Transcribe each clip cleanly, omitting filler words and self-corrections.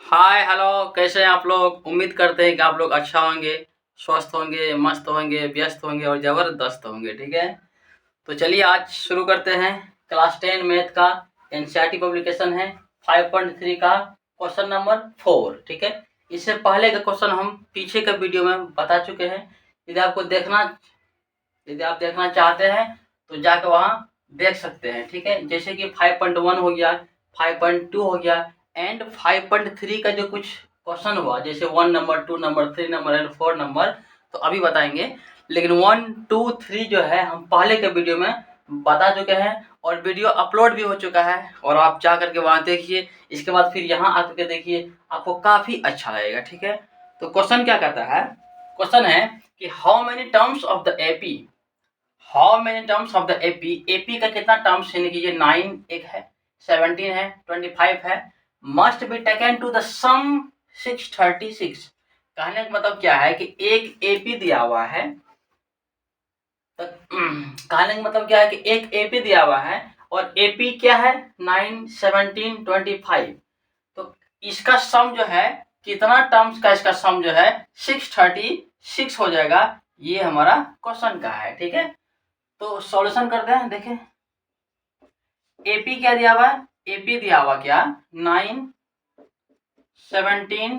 Hi hello, कैसे हैं आप लोग। उम्मीद करते हैं कि आप लोग अच्छा होंगे, स्वस्थ होंगे, मस्त होंगे, व्यस्त होंगे और ज़बरदस्त होंगे। ठीक है, तो चलिए आज शुरू करते हैं। क्लास 10 मैथ का एनसीईआरटी पब्लिकेशन है 5.3 का क्वेश्चन नंबर 4। ठीक है, इससे पहले का क्वेश्चन हम पीछे का वीडियो में बता चुके हैं। यदि आप देखना चाहते हैं तो जाकर वहाँ देख सकते हैं। ठीक है, जैसे कि 5.1 हो गया, 5.2 हो गया एंड 5.3 का जो कुछ क्वेश्चन हुआ, जैसे 1 number, 2 number, 3 number and 4 number, तो अभी बताएंगे। लेकिन 1, 2, 3 जो है हम पहले के वीडियो में बता चुके हैं और वीडियो अपलोड भी हो चुका है, और आप जा करके वहाँ देखिए। इसके बाद फिर यहाँ आकर के देखिए, आपको काफ़ी अच्छा लगेगा। ठीक है, तो क्वेश्चन क्या कहता है। क्वेश्चन है कि how many terms of the AP, how many terms of the AP, AP का कितना टर्म्स, यानी कि ये 9 एक है, 17 है, 25 है, must be taken to the sum 636। कहने का मतलब क्या है कि एक एपी दिया हुआ है, तो कहने का मतलब क्या है कि एक एपी दिया हुआ है और एपी क्या है 9, 17, 25। तो इसका सम जो है, कितना टर्म्स का इसका सम जो है 636 हो जाएगा। ये हमारा क्वेश्चन का है। ठीक है, तो सॉल्यूशन करते हैं। देखें एपी क्या दिया हुआ है, एपी दिया हुआ क्या 9, 17,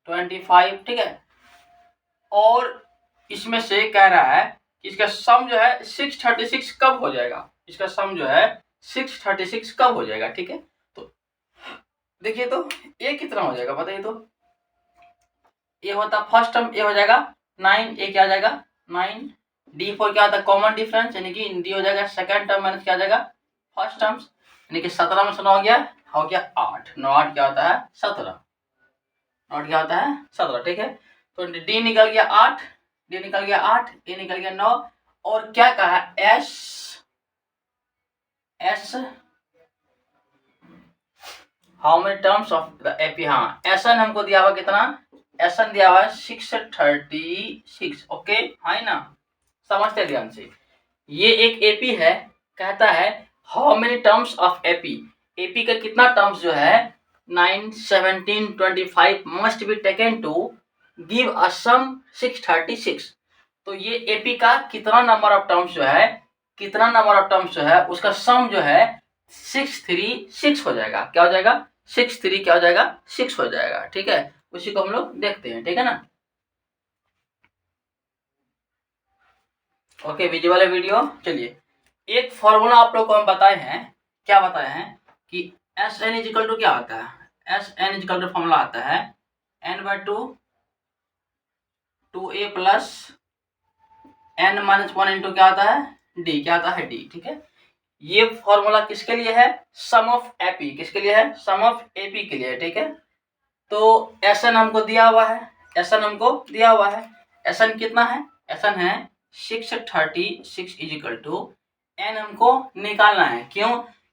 25। ठीक है, और इसमें से कह रहा है कि इसका सम जो है 636 कब हो जाएगा, इसका सम जो है 636 कब हो जाएगा। ठीक है, तो देखिए तो ये कितना हो जाएगा बताइए तो। ये होता फर्स्ट टर्म, ये हो जाएगा 9, ये क्या आ जाएगा 9। D4 क्या होता है कॉमन डिफरेंस, यानी कि डी हो जाएगा सेकंड टर्म माइनस क्या आ जाएगा फर्स्ट टर्म्स, यानी कि 17 में से 9 हो गया 8, 9 8 क्या होता है 17, 9 क्या होता है 17। ठीक है, तो डी निकल गया 8, डी निकल गया 8, ए निकल गया 9, और क्या कहा S, S how many terms of the AP. हाँ, एस एन हमको दिया हुआ कितना, एस एन दिया हुआ है 636। ओके, है ना, समझते ध्यान से। ये एक एपी है, कहता है how many terms of AP, AP का कितना टर्म्स जो है 9, 17, 25 must be taken to give a sum 636। तो ये एपी का कितना नंबर ऑफ टर्म्स जो है, कितना नंबर ऑफ टर्म्स जो है उसका सम जो है 636 हो जाएगा। क्या हो जाएगा 6 3 क्या हो जाएगा 6 हो जाएगा। ठीक है, उसी को हम लोग देखते हैं। ठीक है ना, ओके, विजुअल है वीडियो। चलिए, एक फॉर्मूला आप लोग को हम बताए हैं, क्या बताए हैं कि एस एन इजिकल टू क्या आता है, S n equal to formula आता है n/2 2a plus n-1 into क्या आता है डी, क्या आता है डी। ठीक है, ये फॉर्मूला किसके लिए है, सम ऑफ एपी, किसके लिए है सम ऑफ एपी के लिए। ठीक है, तो एस एन हमको दिया हुआ है, एस एन हमको दिया हुआ है, एस एन कितना है, एस एन है 636 इजिकल टू एन हमको निकालना है। क्यों,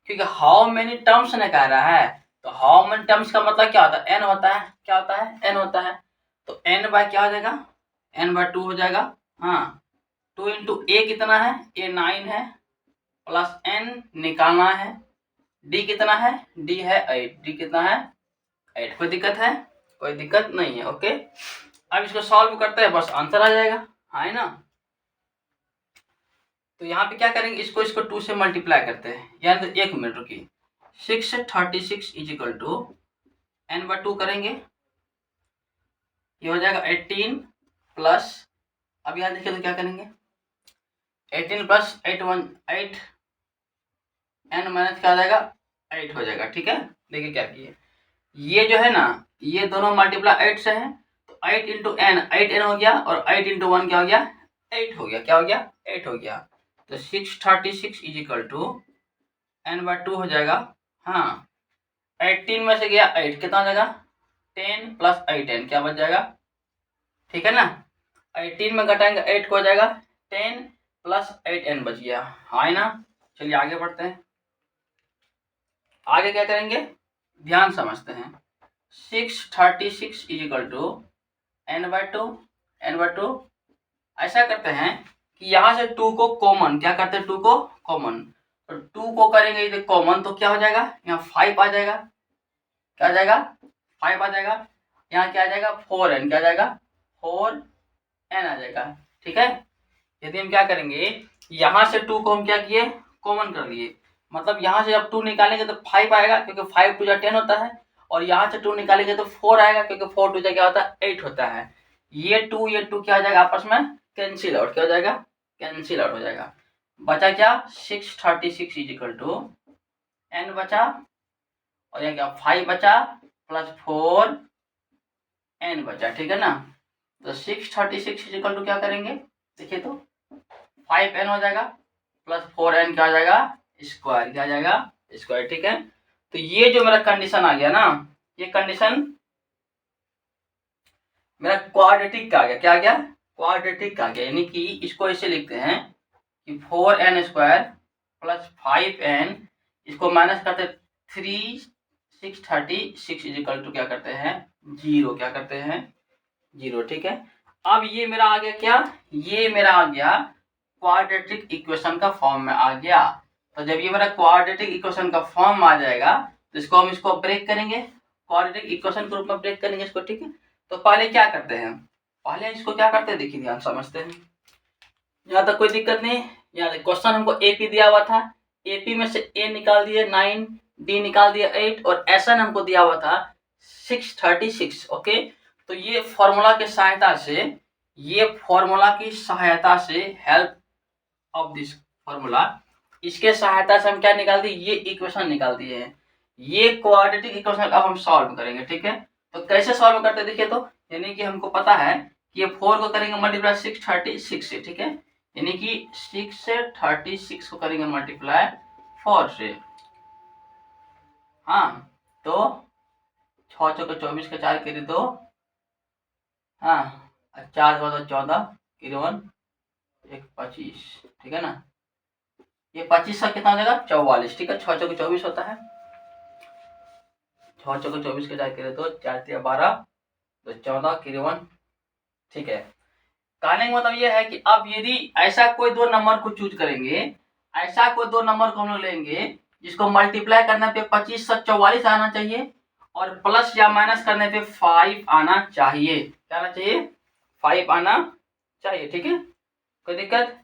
क्योंकि हाउ मेनी टर्म्स ने कह रहा है, तो हाउ मेनी टर्म्स का मतलब क्या होता है एन होता है, क्या होता है एन होता है। तो एन बाय क्या हो जाएगा, n/2 हो जाएगा। हाँ, 2 इंटू ए कितना है, ए 9 है, प्लस एन निकालना है, डी कितना है, डी है 8, डी कितना है 8। कोई दिक्कत है, कोई दिक्कत नहीं है। ओके, अब इसको सॉल्व करते हैं, बस आंसर आ जाएगा, है ना। तो यहाँ पे क्या करेंगे, इसको इसको 2 से मल्टीप्लाई करते हैं, यानी तो 1 मिनट रुकिए, 636 इजिकल टू n/2 करेंगे, ये हो जाएगा 18 प्लस, अब यहाँ देखिए तो क्या करेंगे 18 प्लस 8 1 8, n माइनस क्या आ जाएगा 8 हो जाएगा। ठीक है, देखिए क्या किए, ये जो है ना, ये दोनों मल्टीप्लाई 8 से है, तो 8 इंटू एन 8n हो गया, और 8 इंटू 1 क्या हो गया 8 हो गया, क्या हो गया 8 हो गया। तो 636 इजिकल टू n/2 हो जाएगा। हाँ, 18 में से गया 8, कितना हो जाएगा 10 प्लस 8n क्या बच जाएगा, ठीक है ना। 18 में घटाएंगे 8 को हो जाएगा 10 प्लस 8n बच गया, हाँ ना। चलिए आगे बढ़ते हैं, आगे क्या करेंगे ध्यान समझते हैं। 636 इजिकल टू n/2, n/2 ऐसा करते हैं कि यहाँ से 2 को कॉमन, क्या करते हैं 2 को कॉमन, तो 2 को करेंगे इधर कॉमन, तो क्या हो जाएगा यहाँ 5 आ जाएगा, क्या आ जाएगा 5 आ जाएगा, यहाँ क्या आ जाएगा 4n, क्या आ जाएगा 4n आ जाएगा, ठीक है। यदि हम क्या करेंगे, यहाँ से 2 को हम क्या किए, कॉमन कर लिए, मतलब यहाँ से जब 2 निकालेंगे तो 5 आएगा, क्योंकि 5 2 10 होता है, और यहाँ से 2 निकालेंगे तो 4 आएगा, क्योंकि 4 2 क्या होता है 8 होता है। ये 2 क्या हो जाएगा आपस में कैंसिल आउट, क्या हो जाएगा कैंसिल आउट हो जाएगा। बचा क्या 636 इज इक्वल टू n बचा, और यहाँ क्या 5 बचा प्लस 4n बचा, ठीक है ना। तो 636 इज इक्वल टू क्या करेंगे, देखिए तो 5n हो जाएगा प्लस 4n क्या हो जाएगा स्क्वायर, क्या आ जाएगा स्क्वायर, ठीक है। तो ये जो मेरा कंडीशन आ गया ना, ये कंडीशन मेरा क्वाड्रेटिक का आ गया, क्या आ गया क्वाड्रेटिक का आ गया, यानी कि इसको ऐसे लिखते हैं कि 4n स्क्वायर प्लस 5n, इसको माइनस करते 636 इज इक्वल टू क्या करते हैं 0, क्या करते हैं 0, ठीक है। अब ये मेरा आ गया क्या, ये मेरा आ गया क्वाड्रेटिक इक्वेशन का फॉर्म में आ गया। तो जब ये मेरा क्वाड्रेटिक इक्वेशन का फॉर्म आ जाएगा तो इसको हम इसको ब्रेक करेंगे, क्वाड्रेटिक इक्वेशन के रूप में ब्रेक करेंगे इसको, ठीक है। तो पहले क्या करते हैं, पहले इसको क्या करते हैं देखिए, ध्यान समझते हैं, यहाँ तक कोई दिक्कत नहीं। यहाँ क्वेश्चन हमको एपी दिया हुआ था, एपी में से ए निकाल दिए 9, डी निकाल दिया 8, और एसएन हमको दिया हुआ था 636, ओके। तो ये फॉर्मूला की सहायता से, ये फॉर्मूला की सहायता से, हेल्प ऑफ दिस फॉर्मूला, इसके सहायता से हम क्या निकाल दिए, ये इक्वेशन निकाल दिए हैं। ये क्वाड्रेटिक इक्वेशन अब हम सॉल्व करेंगे, ठीक है। तो कैसे सॉल्व करते हैं देखिए तो, यानी कि हमको पता है कि ये 4 को करेंगे मल्टीप्लाई 636 से, ठीक है, यानी कि 6 से 36 को करेंगे मल्टीप्लाई 4 से, हाँ। तो 6 चौके 24 का 4 करी 2, हाँ, 4 14 51 1 25, ठीक है ना। ये 25 का कितना हो जाएगा 44, ठीक है। 6 चौके 24 होता है, 6 चौके 24 का 4 करे तो 4 3 12 तो 14 51, ठीक है। कहने का मतलब ये है कि अब यदि ऐसा कोई दो नंबर को चूज करेंगे, ऐसा कोई दो नंबर को हम लोग लेंगे जिसको मल्टीप्लाई करने पे 25 से 44 आना चाहिए, और प्लस या माइनस करने पे 5 आना चाहिए, क्या आना चाहिए 5 आना चाहिए, ठीक है। कोई दिक्कत,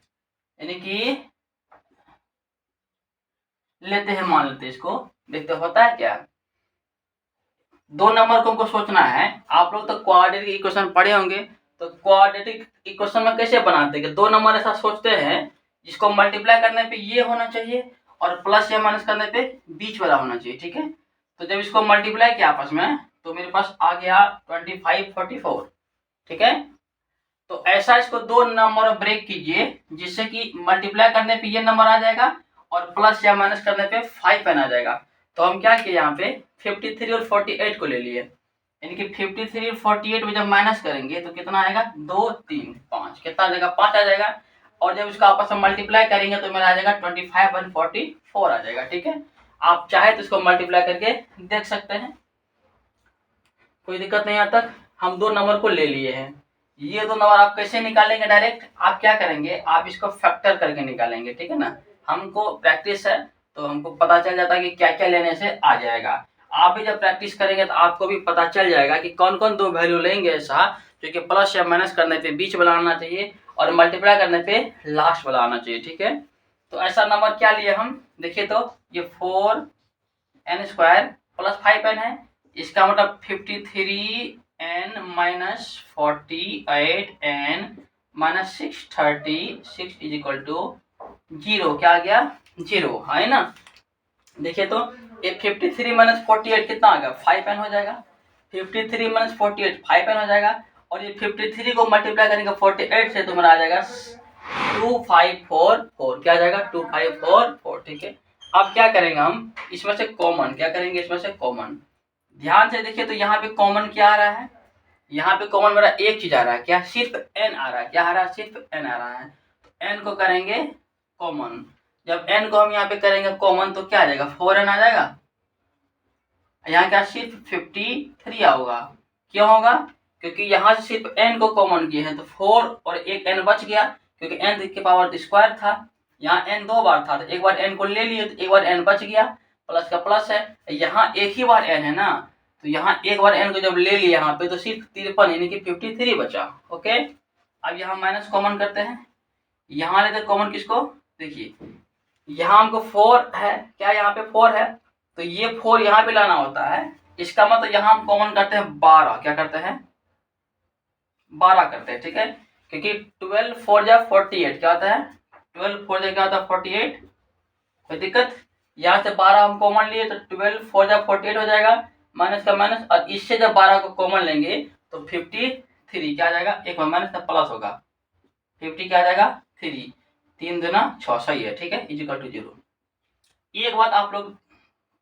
यानी कि लेते हैं, मान लेते हैं इसको, देखते होता है क्या। दो नंबर को हमको सोचना है, आप लोग तो क्वाड्रेटिक इक्वेशन पढ़े होंगे, तो क्वाड्रेटिक इक्वेशन में कैसे बनाते हैं, दो नंबर ऐसा सोचते हैं जिसको मल्टीप्लाई करने पे ये होना चाहिए और प्लस या माइनस करने पे बीच वाला होना चाहिए, ठीक है। तो जब इसको मल्टीप्लाई किया आपस में तो मेरे पास आ गया 25 44, ठीक है। तो ऐसा इसको दो नंबर ब्रेक कीजिए जिससे कि मल्टीप्लाई करने पे ये नंबर आ जाएगा और प्लस या माइनस करने पे 5 आ जाएगा। तो हम क्या किए, यहाँ पे 53 और 48 को ले लिए, यानी कि 53 और 48 में जब माइनस करेंगे तो कितना आएगा 2 3 5, कितना आ जाएगा 5 आ जाएगा, और जब इसको आपस में मल्टीप्लाई करेंगे तो मेरा आ जाएगा 25 और 44 आ जाएगा, ठीक है। आप चाहे तो इसको मल्टीप्लाई करके देख सकते हैं, कोई दिक्कत नहीं। यहाँ तक हम दो नंबर को ले लिए हैं, ये दो नंबर आप कैसे निकालेंगे, डायरेक्ट आप क्या करेंगे, आप इसको फैक्टर करके निकालेंगे, ठीक है ना। हमको प्रैक्टिस है तो हमको पता चल जाता है कि क्या क्या लेने से आ जाएगा। आप भी जब प्रैक्टिस करेंगे तो आपको भी पता चल जाएगा कि कौन कौन दो वैल्यू लेंगे ऐसा जो कि प्लस या माइनस करने पे बीच वाला आना चाहिए और मल्टीप्लाई करने पे लास्ट वाला आना चाहिए, ठीक है। तो ऐसा नंबर क्या लिए हम, देखिए तो ये 4n स्क्वायर प्लस 5n है, इसका मतलब 53n minus 48n minus 636 is equal to 0, क्या आ गया 0, है ना। देखिए तो ये 53 माइनस 48 कितना आ गया 5n हो जाएगा, 53 माइनस 48 5n हो जाएगा, और ये 53 को मल्टीप्लाई करेंगे 48 से तो मेरा आ जाएगा 2544, क्या आ जाएगा 2544, ठीक है। अब क्या करेंगे हम, इसमें से कॉमन क्या करेंगे, इसमें से कॉमन, ध्यान से देखिए तो यहाँ पे कॉमन क्या आ रहा है, यहाँ पे कॉमन मेरा एक चीज आ रहा है, क्या सिर्फ n आ रहा है, क्या आ रहा है सिर्फ n आ रहा है। तो n को करेंगे कॉमन, जब n को हम यहाँ पे करेंगे कॉमन तो क्या आ जाएगा 4n आ जाएगा, यहाँ क्या सिर्फ 53 होगा, क्यों होगा, क्योंकि यहाँ से सिर्फ n को कॉमन किए हैं तो 4 और एक n बच गया, क्योंकि n के पावर स्क्वायर था, यहाँ n दो बार था तो एक बार n को ले लिए तो एक बार n बच गया, प्लस का प्लस है, यहाँ एक ही बार n है ना, तो यहाँ एक बार n को जब ले लिया यहाँ पे तो सिर्फ 53 यानी कि 53 बचा। ओके, अब यहाँ माइनस कॉमन करते हैं, यहाँ लेते कॉमन किसको, देखिए यहाँ हमको 4 है, क्या यहाँ पे 4 है, तो ये 4 यहाँ पे लाना होता है, इसका मतलब यहाँ हम कॉमन करते हैं 12, क्या करते हैं 12 करते हैं, ठीक है, क्योंकि 12 4 जा 48 क्या होता है, 12 4 जा क्या होता है 48, कोई दिक्कत, यहाँ से 12 हम कॉमन लिए तो 12 4 जा 48 हो जाएगा, माइनस का माइनस, और इससे जब 12 को कॉमन लेंगे तो 53 क्या आ जाएगा, एक बार माइनस का प्लस होगा, 50 क्या आ जाएगा 3, 3 दूना 6 सही है, ठीक है, इक्वल टू 0। एक बात आप लोग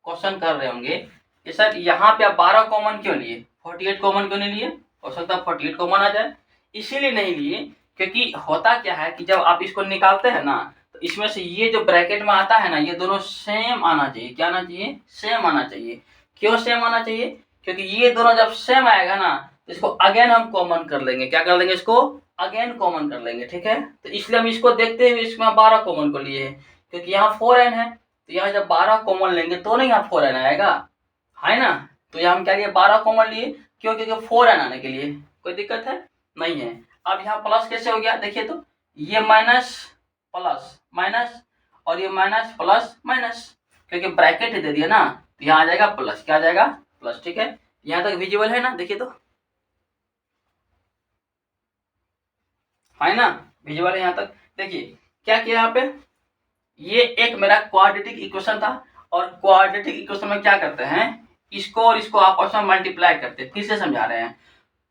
क्वेश्चन कर रहे होंगे कि सर यहाँ पे आप 12 कॉमन क्यों लिए, 48 कॉमन क्यों नहीं लिए, हो सकता है 48 कॉमन आ जाए, इसीलिए नहीं लिए क्योंकि होता क्या है कि जब आप इसको निकालते हैं ना तो इसमें से ये जो ब्रैकेट में आता है ना ये दोनों सेम आना चाहिए, क्या आना चाहिए, सेम आना चाहिए। क्यों सेम आना चाहिए, क्योंकि ये दोनों जब सेम आएगा ना तो इसको अगेन हम कॉमन कर लेंगे, क्या कर लेंगे, इसको अगेन कॉमन कर लेंगे, ठीक है, तो इसलिए हम इसको देखते हुए इसमें 12 कॉमन को लिए हैं, क्योंकि यहाँ 4n है तो यहाँ जब 12 कॉमन लेंगे तो नहीं यहाँ 4n आएगा, है ना, तो यहाँ हम क्या लिए 12 कॉमन लिए, क्यों, क्योंकि 4n आने के लिए, कोई दिक्कत है नहीं है। अब यहाँ प्लस कैसे हो गया, देखिए तो ये माइनस प्लस माइनस और ये माइनस प्लस माइनस, क्योंकि ब्रैकेट दे दिया ना तो यहाँ आ जाएगा प्लस, क्या आ जाएगा प्लस, ठीक है, यहाँ तक विजिबल है ना, देखिए तो है ना, विजुअल है यहाँ तक, देखिए क्या किया यहाँ पे, ये एक मेरा क्वाड्रेटिक इक्वेशन था, और क्वाड्रेटिक इक्वेशन में क्या करते हैं, इसको और इसको आपस में मल्टीप्लाई करते हैं, फिर से समझा रहे हैं,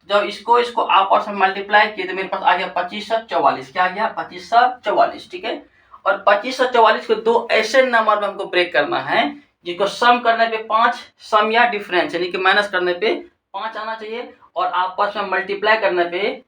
जब इसको आपस में मल्टीप्लाई किए तो मेरे पास आ गया 2544, क्या आ गया 2544, ठीक है, और 2544 को दो ऐसे नंबर में हमको ब्रेक करना है जिसको सम करने पे 5, सम या डिफरेंस यानी कि माइनस करने पे 5 आना चाहिए, और आपस में मल्टीप्लाई करने पे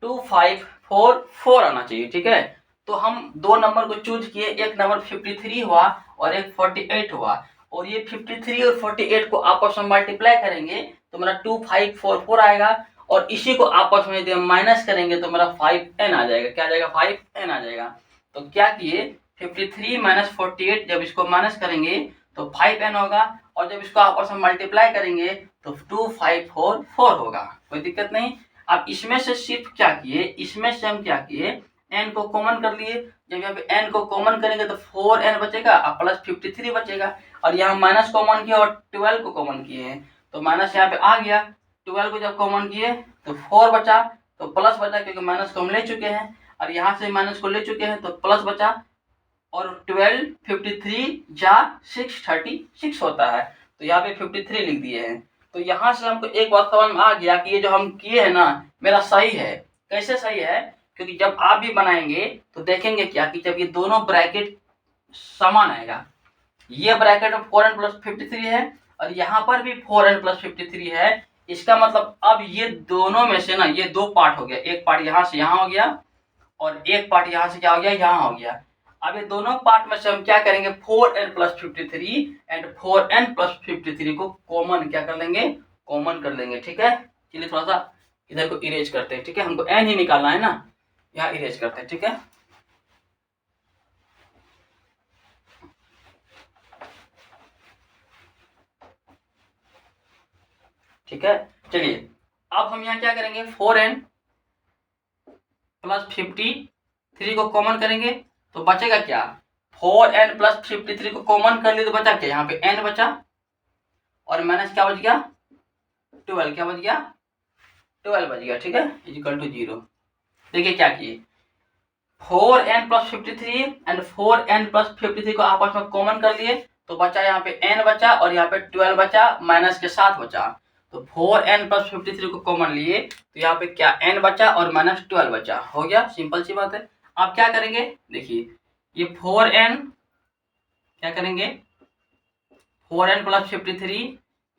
2544 आना चाहिए, ठीक है, तो हम दो नंबर को चूज किए, एक नंबर 53 हुआ और एक 48 हुआ, और ये 53 और 48 को आपस में मल्टीप्लाई करेंगे तो मेरा 2544 आएगा, और इसी को आपस में यदि हम माइनस करेंगे तो मेरा 5n आ जाएगा, क्या आ जाएगा 5n आ जाएगा। तो क्या किए 53 माइनस 48 जब इसको माइनस करेंगे तो 5n होगा, और जब इसको आपस में मल्टीप्लाई करेंगे तो 2544 होगा, कोई दिक्कत नहीं। अब इसमें से सिर्फ क्या किए, इसमें से हम क्या किए n को कॉमन कर लिए, जब यहाँ पे n को कॉमन करेंगे तो 4n बचेगा और प्लस 53 बचेगा, और यहाँ माइनस कॉमन किया और 12 को कॉमन किए हैं तो माइनस यहाँ पे आ गया, 12 को जब कॉमन किए तो 4 बचा, तो प्लस बचा क्योंकि माइनस को हम ले चुके हैं, और यहाँ से माइनस को ले चुके हैं तो प्लस बचा, और 12 53 जा 636 होता है, तो यहाँ पे 53 लिख दिए हैं। तो यहाँ से हमको एक बात समझ में आ गया कि ये जो हम किए हैं ना मेरा सही है। कैसे सही है, क्योंकि जब आप भी बनाएंगे तो देखेंगे क्या कि जब ये दोनों ब्रैकेट समान आएगा, ये ब्रैकेट में 4n प्लस 53 है और यहाँ पर भी 4n प्लस 53 है, इसका मतलब अब ये दोनों में से ना ये दो पार्ट हो गया, एक पार्ट यहाँ से यहाँ हो गया और एक पार्ट यहाँ से क्या हो गया, यहाँ हो गया। अब ये दोनों पार्ट में से हम क्या करेंगे 4n plus 53 and 4n plus 53 को कॉमन क्या कर लेंगे, कॉमन कर लेंगे, ठीक है। चलिए थोड़ा सा इधर को इरेज करते हैं, ठीक है, हमको n ही निकालना है ना, यहाँ इरेज करते हैं, ठीक है। ठीक है, चलिए अब हम यहाँ क्या करेंगे 4n प्लस 53 को कॉमन करेंगे तो बचेगा क्या, 4n प्लस 53 को कॉमन कर लिए तो बचा क्या, यहाँ पे n बचा और माइनस क्या बच गया 12, क्या बच गया 12 बच गया, ठीक है, इक्वल टू 0। देखिए क्या किए 4n plus 53 and 4n plus 53 को आपस में कॉमन कर लिए तो बचा यहाँ पे n बचा और यहाँ पे 12 बचा माइनस के साथ बचा, तो 4n प्लस 53 को कॉमन लिए तो यहाँ पे क्या n बचा और माइनस 12 बचा, हो गया, सिंपल सी बात है। आप क्या करेंगे, देखिए ये 4n क्या करेंगे 4n प्लस 53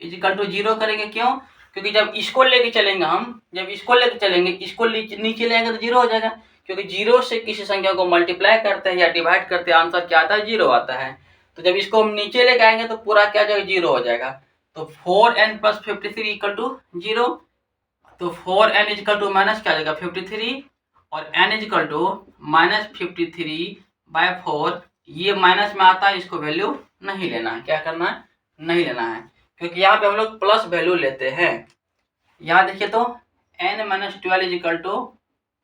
इजिकल टू 0 करेंगे, क्यों, क्योंकि जब इसको लेके चलेंगे हम, जब इसको लेके चलेंगे इसको नीचे लेंगे तो 0 हो जाएगा, क्योंकि 0 से किसी संख्या को मल्टीप्लाई करते हैं या डिवाइड करते हैं आंसर क्या आता है 0 आता है, तो जब इसको हम नीचे लेके आएंगे तो पूरा क्या जाएगा 0 हो जाएगा। तो 4n प्लस 53 इक्वल टू 0, तो 4n इक्वल टू माइनस क्या जाएगा 53 और n इक्वल टू माइनस 53/4, ये माइनस में आता है, इसको वैल्यू नहीं लेना है, क्या करना है नहीं लेना है, क्योंकि यहाँ पे हम लोग प्लस वैल्यू लेते हैं। यहाँ देखिए तो n minus 12 is equal to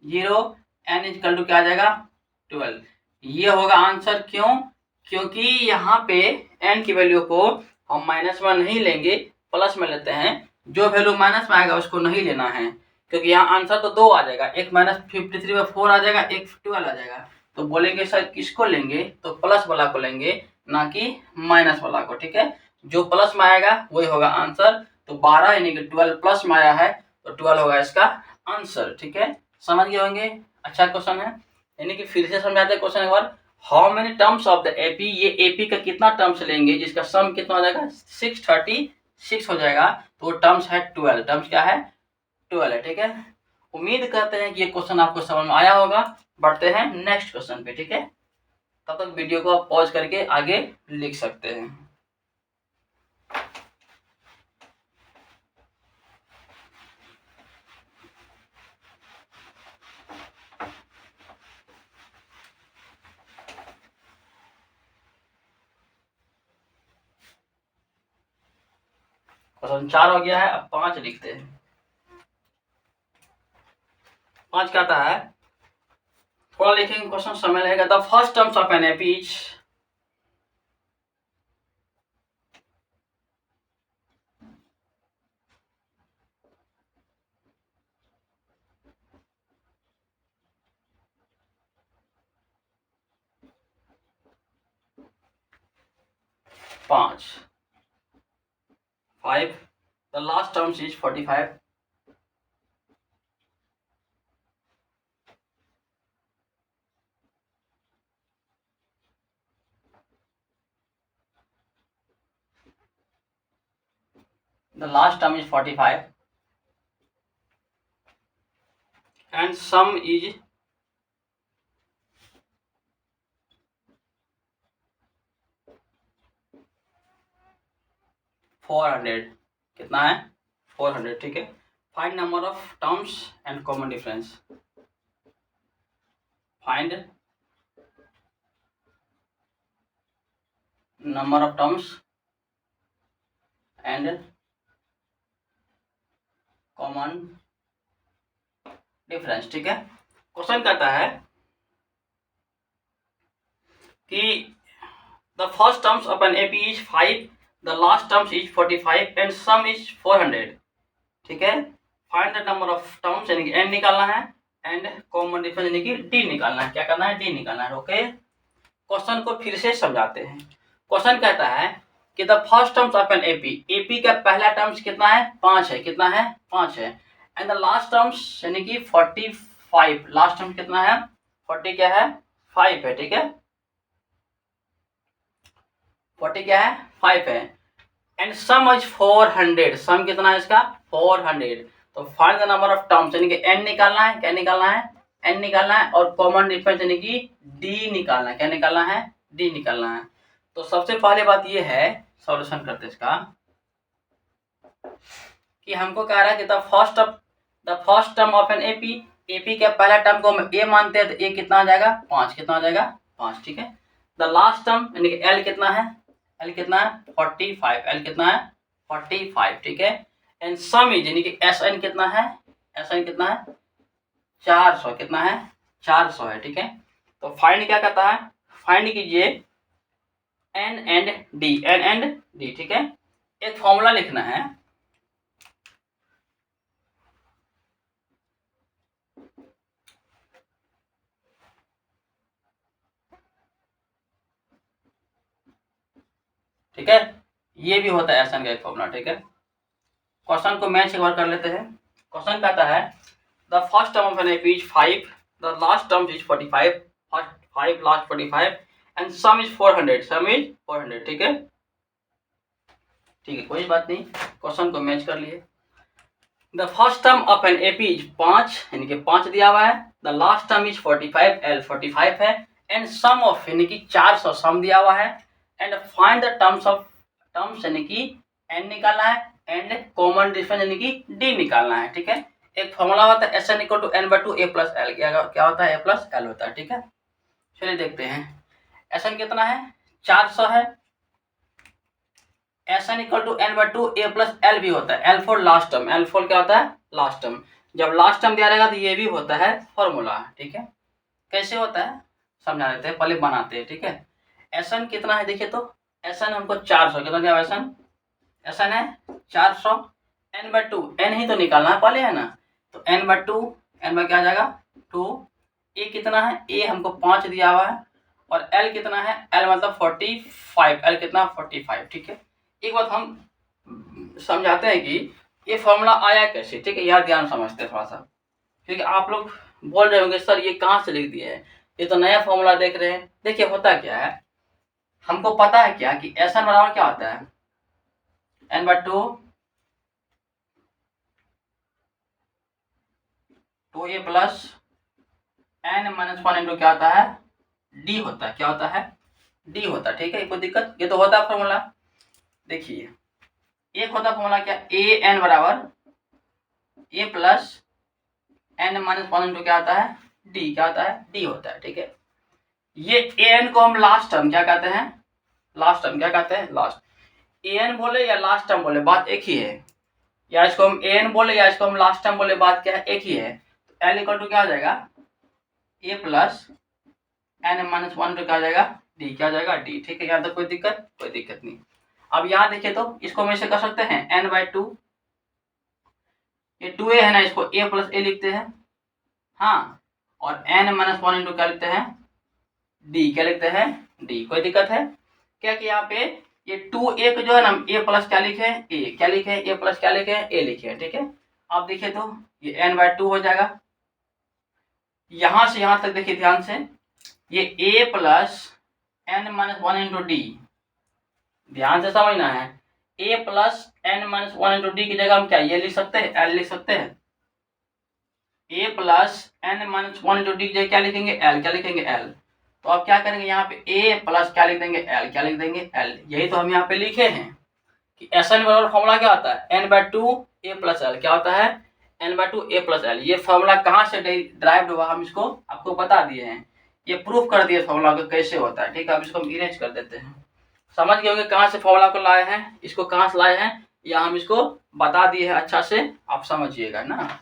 0, n is equal to क्या आ जाएगा 12। ये होगा आंसर। क्यों? क्योंकि यहाँ पे n की वैल्यू को हम माइनस में नहीं लेंगे, प्लस में लेते हैं। जो वैल्यू माइनस में आएगा उसको नहीं लेना है, क्योंकि यहाँ आंसर तो 2 आ जाएगा, एक माइनस 53/4 आ जाएगा, एक 12 आ जाएगा। तो बोलेंगे सर किसको लेंगे, तो प्लस वाला को लेंगे, ना कि माइनस वाला को। ठीक है, जो प्लस में आएगा वही होगा आंसर। तो 12 यानी कि 12 प्लस में आया है, तो 12 होगा इसका आंसर। ठीक है, समझ गए होंगे। अच्छा क्वेश्चन है, यानी कि फिर से समझाते हैं क्वेश्चन एक बार। How many terms of the AP, ये एपी का कितना टर्म्स लेंगे जिसका सम कितना हो जाएगा 636 हो जाएगा। तो टर्म्स है 12, टर्म्स क्या है 12 है। ठीक है, उम्मीद करते हैं कि ये क्वेश्चन आपको समझ में आया होगा। बढ़ते हैं नेक्स्ट क्वेश्चन पे। ठीक है, तब तक वीडियो को आप पॉज करके आगे लिख सकते हैं। क्वेश्चन 4 हो गया है, अब 5 लिखते हैं। 5 कहता है, थोड़ा लिखेंगे क्वेश्चन समय लगेगा। The first terms of an AP is 5, the last terms is 45, the last term is 45 and sum is 400। कितना है 400। ठीक है, find number of terms and common difference. Find number of terms and common difference. ठीक है, question कहता है कि the first terms of an AP is 5, the last terms is 45 and some is 400। ठीक है, find the number of terms यानी कि n निकालना है, एंड कॉमन डिफरेंस यानी कि d निकालना है। क्या करना है d निकालना है। ओके, क्वेश्चन को फिर से समझाते हैं। क्वेश्चन कहता है कि the first terms of an AP, AP का पहला टर्म्स कितना है 5 है, कितना है 5 है। एंड द लास्ट टर्म्स यानी कि 45, लास्ट टर्म कितना है 40 क्या है 5 है। ठीक है, 40 क्या है 5 है। एंड सम इज 400, सम कितना है इसका 400। तो find the number of terms यानी कि n निकालना है। क्या निकालना है n निकालना है, और कॉमन डिफरेंस यानी कि d निकालना है। क्या निकालना है d निकालना है। तो सबसे पहले बात ये है, सॉल्यूशन करते हैं इसका, कि हमको कह रहा है कि the first term of an AP, AP के पहला टर्म को हम a मानते हैं, तो a कितना आ जाएगा 5, कितना आ जाएगा 5। ठीक है, द लास्ट टर्म यानी कि l कितना है, l कितना है 45, l कितना है 45। ठीक है, एंड सम इज यानी कि Sn कितना है, Sn कितना है 400, कितना है 400 है। ठीक है, तो फाइंड क्या कहता है, फाइंड कीजिए n and d, n and d। ठीक है, एक फॉर्मूला लिखना है। ठीक है, ये भी होता है Sn का एक फॉर्मूला। ठीक है, क्वेश्चन को मैच एक बार कर लेते हैं। क्वेश्चन कहता है the first term of an AP is 5, the last term is 45, first 5 last 45 and some is 400, some is 400। ठीक है, ठीक है, कोई बात नहीं, क्वेश्चन को मैच कर लिए। The first term of an AP is 5 यानी कि 5 दिया हुआ है, the last term is 45, l 45 है, एंड सम ऑफ यानी कि 400 सम दिया हुआ है, एंड फाइंड द टर्म्स यानी कि n निकालना है, एंड कॉमन डिफरेंस यानी कि d निकालना है। ठीक है, एक फॉर्मूला होता है Sn = n/2 a + l, क्या होता है a + l होता है। ठीक है, चलिए देखते हैं Sn कितना है 400 है, S n equal to n by two a plus l भी होता है, l for last term, l for क्या होता है लास्ट टर्म। जब लास्ट टर्म दिया रहेगा तो ये भी होता है फॉर्मूला, ठीक है। कैसे होता है समझा देते हैं, पहले बनाते हैं, ठीक है। एस एन कितना है देखिए, तो एस एन हमको 400, कितना दिया एस एन, एस एन है 400, एन बाई टू, एन ही तो निकालना है पहले है ना, तो n by two, n by क्या आ जाएगा 2, ए कितना है, ए हमको 5 दिया हुआ है, और एल कितना है, एल मतलब 45, एल कितना 45, ठीक है। एक बात हम समझाते हैं कि ये फॉर्मूला आया कैसे, ठीक है, यार ध्यान समझते हैं थोड़ा सा, क्योंकि आप लोग बोल रहे होंगे सर ये कहाँ से लिख दिए है, ये तो नया फॉर्मूला देख रहे हैं। देखिए होता क्या है, हमको पता है क्या कि एस एन बराबर क्या होता है, n by two a plus n minus 1 into क्या होता है डी होता है, क्या होता है डी होता है, ठीक है। कोई दिक्कत, ये तो होता है फॉर्मूला। देखिए एक होता है फॉर्मूला क्या, ए एन बराबर ए प्लस एन माइनस 1 इंटू क्या आता है डी, क्या आता है डी होता है, ठीक है। ये ए एन को हम लास्ट टर्म क्या कहते हैं, लास्ट टर्म क्या कहते हैं लास्ट, ए एन बोले या लास्ट टर्म बोले बात एक ही है, या इसको हम ए एन बोले या इसको हम लास्ट टर्म बोले बात क्या है एक ही है। तो एल इक्वल टू क्या आ जाएगा ए प्लस एन माइनस 1 इंटू क्या आ जाएगा डी, क्या आ जाएगा डी, ठीक है। यहाँ तक कोई दिक्कत नहीं। अब यहाँ देखिए तो इसको हम ऐसे कर सकते हैं एन बाई टू, ये 2a है ना, इसको a प्लस ए लिखते हैं, हाँ, और n माइनस 1 इंटू क्या लिखते हैं d, क्या लिखते हैं d। कोई दिक्कत है क्या कि यहाँ पे ये 2a को जो है ना a प्लस क्या लिखे a, क्या लिखे a प्लस क्या लिखे a लिखे, ठीक है। अब देखिए तो ये n बाई टू हो जाएगा, यहाँ से यहाँ तक देखिए ध्यान से, ये a plus n minus 1 into d, ध्यान से समझना है, a plus n minus 1 into d की जगह हम क्या ये लिख सकते हैं एल लिख सकते हैं, a plus n minus 1 into d की जगह क्या लिखेंगे एल, क्या लिखेंगे एल। तो अब क्या करेंगे यहाँ पे a प्लस क्या लिख देंगे एल, क्या लिख देंगे एल। यही तो हम यहाँ पे लिखे हैं कि एस एन बराबर फॉर्मूला क्या होता है n by two a plus l, क्या होता है n by two a plus l. ये फॉर्मूला कहाँ से ड्राइव्ड हुआ हम इसको आपको बता दिए हैं, ये प्रूफ कर दिए फॉर्मूला को कैसे होता है, ठीक है। अब इसको हम इरेज कर देते हैं, समझ गए होंगे कहाँ से फॉर्मूला को लाए हैं, इसको कहाँ से लाए हैं, या हम इसको बता दिए हैं, अच्छा से आप समझिएगा ना।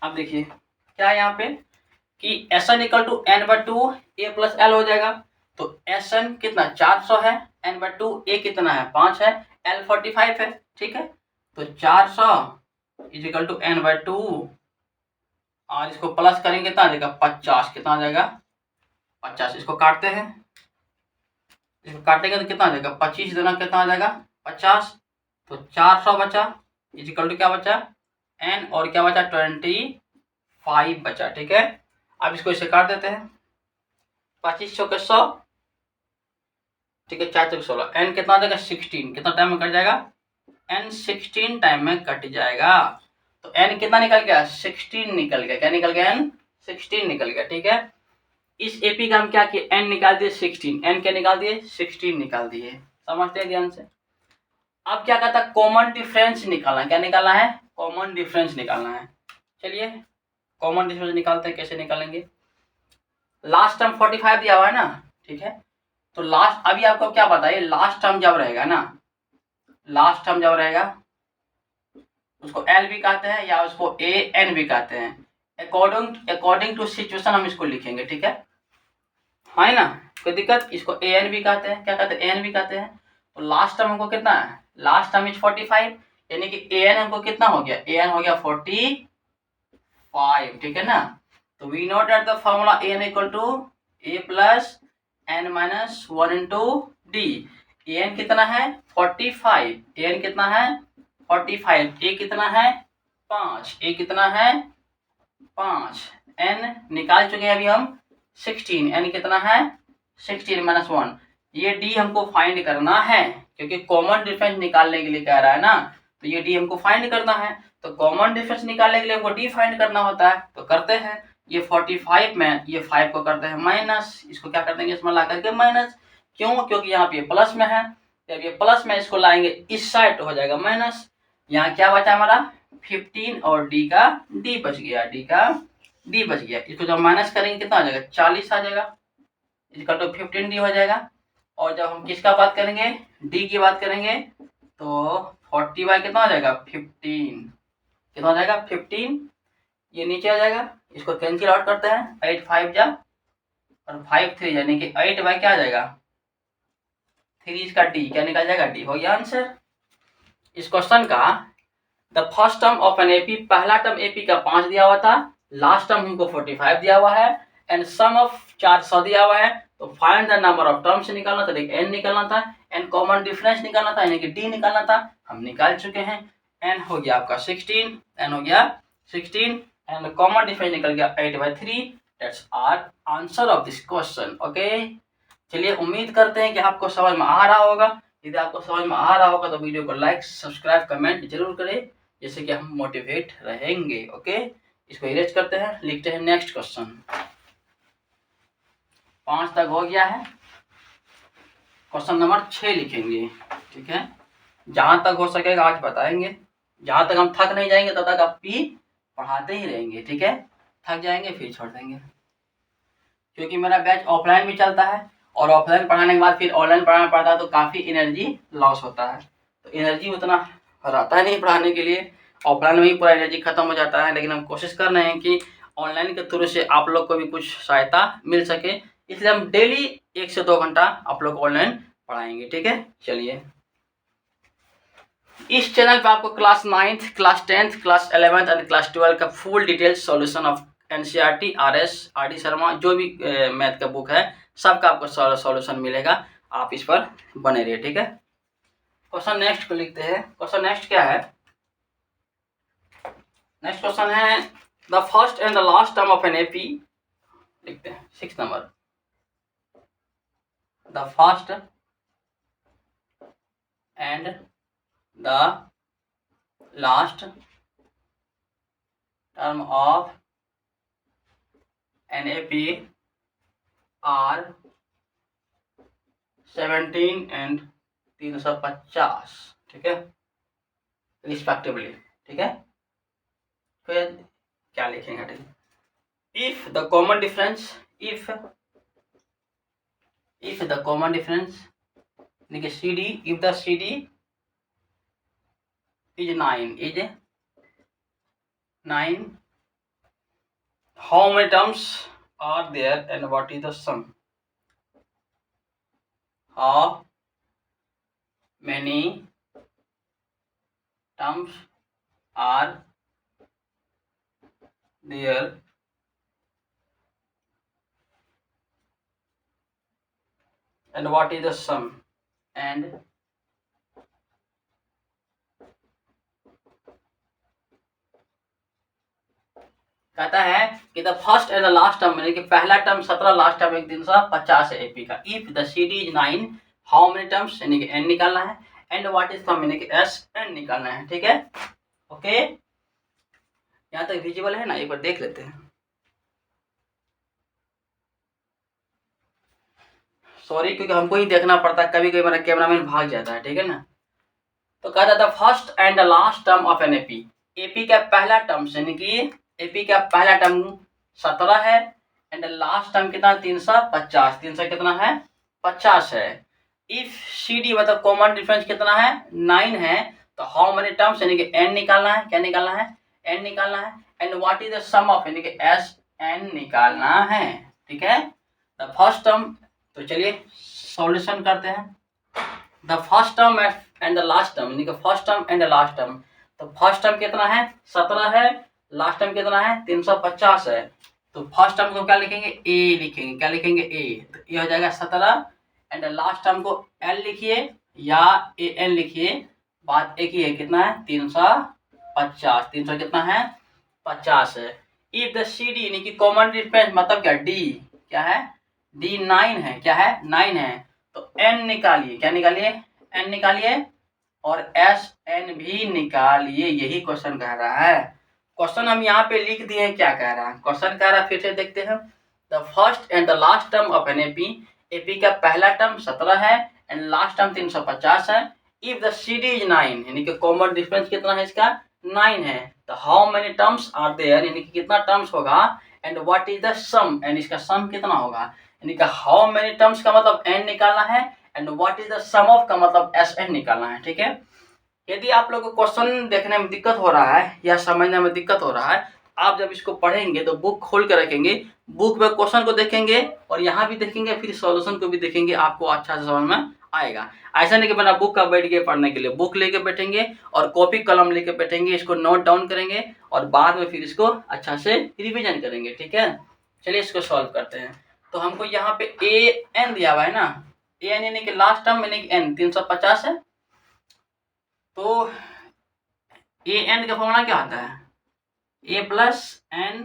अब देखिए क्या है यहाँ पे कि S n equal to n by two a plus l हो जाएगा। तो एस एन कितना 400 है, एन बाई टू ए कितना है 5 है, एल 45 है, ठीक है। तो 400 is equal to n by two, और इसको प्लस करेंगे कितना आ जाएगा 50, कितना आ जाएगा 50। इसको काटते हैं, इसको काटेंगे तो कितना आ जाएगा 25 देना कितना आ जाएगा 50। तो 400 बचा इज इक्वल टू क्या बचा एन, और क्या बचा 25 बचा, ठीक है। अब इसको इसे काट देते हैं, 25 के 100, ठीक है, 4 16, एन कितना आ जाएगा 16, कितना टाइम में कट जाएगा एन 16 टाइम में कट जाएगा। तो एन कितना निकल गया 16 निकल गया, क्या निकल गया एन 16 निकल गया, ठीक है। इस एपी का हम क्या किए एन निकाल दिए 16, एन क्या निकाल दिए 16 निकाल दिए, समझते हैं ध्यान से। अब क्या कहता है कॉमन डिफरेंस निकालना, क्या निकालना है कॉमन डिफरेंस निकालना है। चलिए कॉमन डिफरेंस निकालते हैं, कैसे निकालेंगे, लास्ट टर्म 45 दिया हुआ है ना, ठीक है। तो लास्ट अभी आपको क्या बताइए, लास्ट टर्म जब रहेगा ना, लास्ट टर्म जब रहेगा उसको एल भी कहते हैं या उसको ए एन भी कहते हैं, अकॉर्डिंग टू सिचुएशन हम इसको लिखेंगे, ठीक है ना, कोई दिक्कत। इसको ए एन भी कहते हैं, क्या कहते हैं ए एन भी कहते हैं। तो लास्ट टर्म हमको कितना है, लास्ट टर्म इज 45, यानी कि ए एन हमको कितना हो गया, ए एन हो गया 45, ठीक है ना। तो we note that the formula a n equal to a plus n minus 1 into d. A n कितना है 45, ए एन कितना है 45, ए कितना है 5, ए कितना है 5, एन निकाल चुके हैं अभी हम 16, एन कितना है 16 माइनस 1। ये डी हमको फाइंड करना है क्योंकि कॉमन डिफरेंस निकालने के लिए कह रहा है ना, तो ये डी हमको फाइंड करना है। तो कॉमन डिफरेंस निकालने के लिए हमको डी फाइंड करना होता है, तो करते हैं। ये 45 में ये 5 को करते हैं माइनस, इसको क्या कर देंगे इसमें ला करके माइनस, क्यों क्योंकि यहाँ पे प्लस में है, जब ये प्लस में इसको लाएंगे इस साइड तो हो जाएगा माइनस। यहाँ क्या बचा हमारा 15 और डी का डी बच गया, डी का डी बच गया। इसको जब माइनस करेंगे कितना आ जाएगा 40 आ जाएगा, इसका तो 15 डी हो जाएगा। और जब हम किसका बात करेंगे, डी की बात करेंगे, तो 40 बाई कितना हो जाएगा 15, कितना हो जाएगा 15, ये नीचे आ जाएगा, इसको कैंसिल आउट करते हैं, 8 5 जा और 5 3 यानी कि 8 बाई क्या आ जाएगा 3, इसका डी क्या निकल जाएगा डी, हो गया आंसर। इस क्वेश्चन का the first term of an AP, पहला टर्म एपी का 5 दिया हुआ था, लास्ट टर्म हमको 45 दिया हुआ है एंड सम ऑफ 400 दिया हुआ है, तो find the number of terms निकालना था, एन निकालना था एंड कॉमन डिफरेंस निकालना था यानी कि डी निकालना था, हम निकाल चुके हैं। एन हो गया आपका 16, एन हो गया 16 एंड कॉमन डिफरेंस निकल गया 8/3, that's our answer of this question. Okay, चलिए उम्मीद करते हैं कि आपको समझ में आ रहा होगा। यदि आपको समझ में आ रहा होगा तो वीडियो को लाइक सब्सक्राइब कमेंट जरूर करें, जैसे कि हम मोटिवेट रहेंगे। ओके, इसको इरेज करते हैं, लिखते हैं नेक्स्ट क्वेश्चन। 5 तक हो गया है, क्वेश्चन नंबर 6 लिखेंगे। ठीक है, जहां तक हो सकेगा आज बताएंगे, जहां तक हम थक नहीं जाएंगे तब तक आप भी पढ़ाते ही रहेंगे। ठीक है, थक जाएंगे फिर छोड़ देंगे, क्योंकि मेरा बैच ऑफलाइन भी चलता है और ऑफलाइन पढ़ाने के बाद फिर ऑनलाइन पढ़ाना पड़ता है, तो काफ़ी एनर्जी लॉस होता है, तो एनर्जी उतना रहता है नहीं पढ़ाने के लिए, ऑफलाइन में ही पूरा एनर्जी खत्म हो जाता है। लेकिन हम कोशिश कर रहे हैं कि ऑनलाइन के थ्रू से आप लोग को भी कुछ सहायता मिल सके, इसलिए हम डेली 1 से 2 घंटा आप लोग ऑनलाइन पढ़ाएंगे। ठीक है, चलिए इस चैनल पे आपको class 9th, class 10th, class 11th and class 12 का full detail solution of NCERT, RS, RD Sharma, जो भी मैथ का बुक है सबका आपको सॉल्यूशन मिलेगा, आप इस पर बने रहिए। ठीक है, क्वेश्चन नेक्स्ट को लिखते हैं। क्वेश्चन नेक्स्ट क्या है, नेक्स्ट क्वेश्चन है the first and the last term of an AP, लिखते हैं 6 number, the first and the last term of an AP are 17 and 350। ठीक है, रिस्पेक्टिवली। ठीक है, फिर क्या लिखेंगे, ठीक है, if the common difference, if the common difference देखिए C D, if the C D is 9, how many terms are there and what is the sum? How many terms are there and what is the sum? And कहता है कि the first and the last term, यानी कि पहला term 17, last term 350 है AP का। If the C D is 9, how many terms यानी कि एन निकालना है, एंड व्हाट इज सम यानी कि एस एन निकालना है। ठीक है, ओके, यहाँ तक विजिबल है ना, एक बार देख लेते हैं। सॉरी, क्योंकि हमको ही देखना पड़ता है, कभी कभी मेरा कैमरामैन भाग जाता है। ठीक है ना, तो कहता था first and the last term of an AP, AP का पहला टर्म यानी कि एपी का पहला टर्म 17 है एंड लास्ट टर्म कितना 350, 300 कितना है 50 है। इफ सी डी मतलब कॉमन डिफरेंस कितना है 9 है, तो हाउ मेनी टर्म्स यानी कि एन निकालना है, क्या निकालना है एन निकालना है, and what is the sum of यानी कि एस एन निकालना है। ठीक है, द फर्स्ट टर्म, तो चलिए सॉल्यूशन करते हैं। The first term and the last term यानी कि first term and the last term, तो फर्स्ट टर्म कितना है 17 है, लास्ट टर्म कितना है 350 है, तो फर्स्ट टर्म को क्या लिखेंगे ए लिखेंगे, क्या लिखेंगे ए, तो ये हो जाएगा 17 एंड लास्ट टर्म को एल लिखिए या ए एन लिखिए, बात एक ही है, कितना है 350, 300 कितना है 50 है। इफ द सी डी यानी कि कॉमन डिफरेंस मतलब क्या डी, क्या है डी 9 है, क्या है 9 है, तो एन निकालिए, क्या निकालिए एन निकालिए और एस एन भी निकालिए, यही क्वेश्चन कह रहा है। क्वेश्चन हम यहाँ पे लिख दिए हैं, क्या कह रहा है क्वेश्चन, कह रहा है फिर से देखते हैं। The first and the last term of an AP, AP का पहला टर्म 17 है एंड लास्ट टर्म 350 है। If the C D is 9 यानी कि कॉमन डिफरेंस कितना है इसका 9 है, तो how many terms are there यानी कि कितना टर्म्स होगा, and what is the sum and इसका सम कितना होगा, यानी कि हाउ मेनी टर्म्स का मतलब एन निकालना है and what is the sum of का मतलब Sn निकालना है, ठीक है। यदि आप लोग को क्वेश्चन देखने में दिक्कत हो रहा है या समझने में दिक्कत हो रहा है, आप जब इसको पढ़ेंगे तो बुक खोल कर रखेंगे, बुक में क्वेश्चन को देखेंगे और यहाँ भी देखेंगे, फिर सॉल्यूशन को भी देखेंगे, आपको अच्छा से समझ में आएगा। ऐसा नहीं कि बना बुक का बैठ गए पढ़ने के लिए, बुक लेके बैठेंगे और कॉपी कलम लेके बैठेंगे, इसको नोट डाउन करेंगे और बाद में फिर इसको अच्छा से रिविजन करेंगे, ठीक है। चलिए इसको सॉल्व करते हैं। तो हमको यहाँ पे an दिया हुआ है ना, an यानी कि लास्ट टर्म यानी कि n 350 है। तो an का फॉर्मूला क्या आता है, a plus n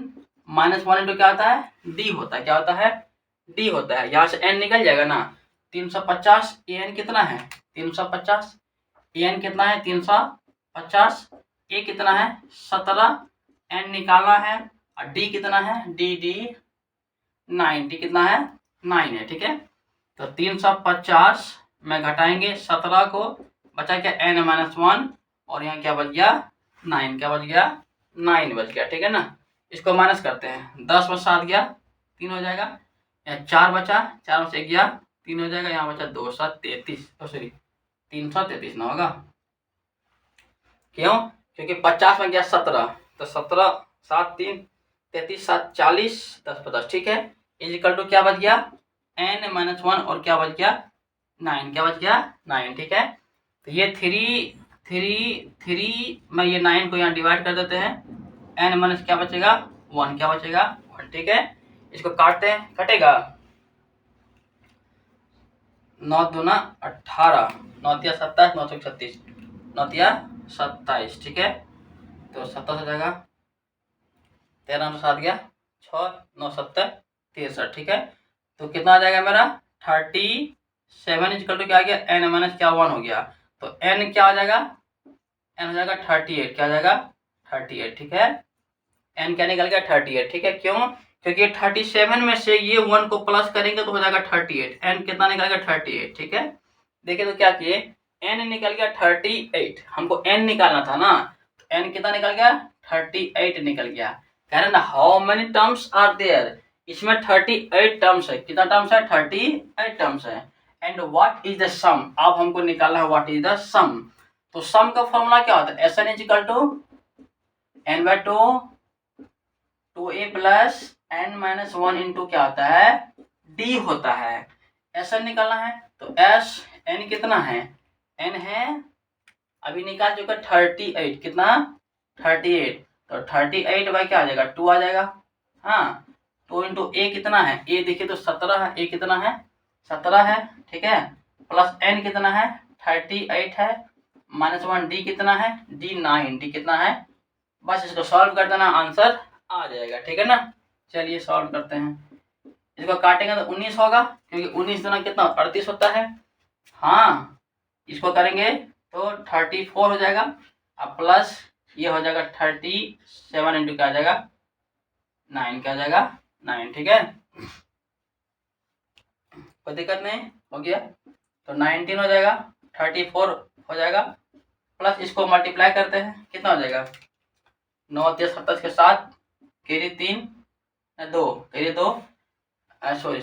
minus 1 into क्या होता है, d होता है, क्या होता है, d होता है। यहाँ से n निकल जाएगा ना, 350 an कितना है 350, an कितना है 350, a कितना है 17, n निकालना है और d कितना है d 9, d कितना है 9 है, ठीक है। तो 350 में घटाएंगे 17 को, बचा क्या n माइनस 1 और यहाँ क्या बच गया 9, क्या बच गया 9 बच गया, ठीक है ना। इसको माइनस करते हैं, 10 में 7 गया 3 हो जाएगा, 4 बचा, 4 में से गया 3 हो जाएगा, यहाँ बचा 2 7 33, सॉरी 333 ना होगा, क्यों, क्योंकि 50 में गया 17, तो 17 7 3 33 7 40 10 50, ठीक है। इजिकल टू क्या बच गया n माइनस 1 और क्या बच गया 9, क्या बच गया 9, ठीक है। तो ये 3 में ये 9 को यहाँ डिवाइड कर देते हैं, n माइनस क्या बचेगा 1, क्या बचेगा 1, ठीक है। इसको काटते हैं, कटेगा 9 दूना 18, 9 तिया 27, 9 चौक 36, 9 तिया 27, ठीक है। तो 27 हो जाएगा, 13 में 7 गया 6, 9 7 63, ठीक है। तो कितना आ जाएगा मेरा 37 इजकल टू क्या आ गया n माइनस क्या 1 हो गया, तो n क्या हो जाएगा, n हो जाएगा 38, क्या हो जाएगा 38, ठीक है। n क्या निकल गया 38, ठीक है। क्यों, क्योंकि 37 में से ये 1 को प्लस करेंगे तो हो जाएगा 38, n कितना निकल गया 38, ठीक है। देखिए तो क्या किए, n निकल गया 38, हमको n निकालना था ना, तो n कितना निकल गया 38 निकल गया। कह रहे ना how many terms are there, इसमें 38 टर्म्स है, कितना टर्म्स है 38 टर्म्स है। एंड व्हाट इज द सम, अब हमको निकालना है व्हाट इज द सम। तो सम का फॉर्मूला क्या होता है, Sn equal to n/2 2a plus n minus 1 into क्या होता है d होता है। Sn निकालना है तो Sn कितना है, n है अभी निकाल चुका 38, कितना 38, तो 38 बाई क्या आ जाएगा 2 आ जाएगा, हाँ 2 इंटू a कितना है, a देखिए तो 17 है, a कितना है 17 है, ठीक है, प्लस n कितना है 38 है, माइनस 1 d कितना है d 9, d कितना है, बस इसको सॉल्व कर देना आंसर आ जाएगा, ठीक है ना। चलिए सॉल्व करते हैं, इसको काटेंगे तो 19 होगा, क्योंकि 19 दुना कितना 38 होता है, हाँ इसको करेंगे तो 34 हो जाएगा, अब प्लस ये हो जाएगा 37 इंटू क्या आ जाएगा 9, क्या आ जाएगा 9, ठीक है, कोई दिक्कत नहीं, हो गया। तो 19 हो जाएगा, 34 हो जाएगा, प्लस इसको मल्टीप्लाई करते हैं, कितना हो जाएगा 9 10 27 के साथ केरी 3 2 केरी 2 सॉरी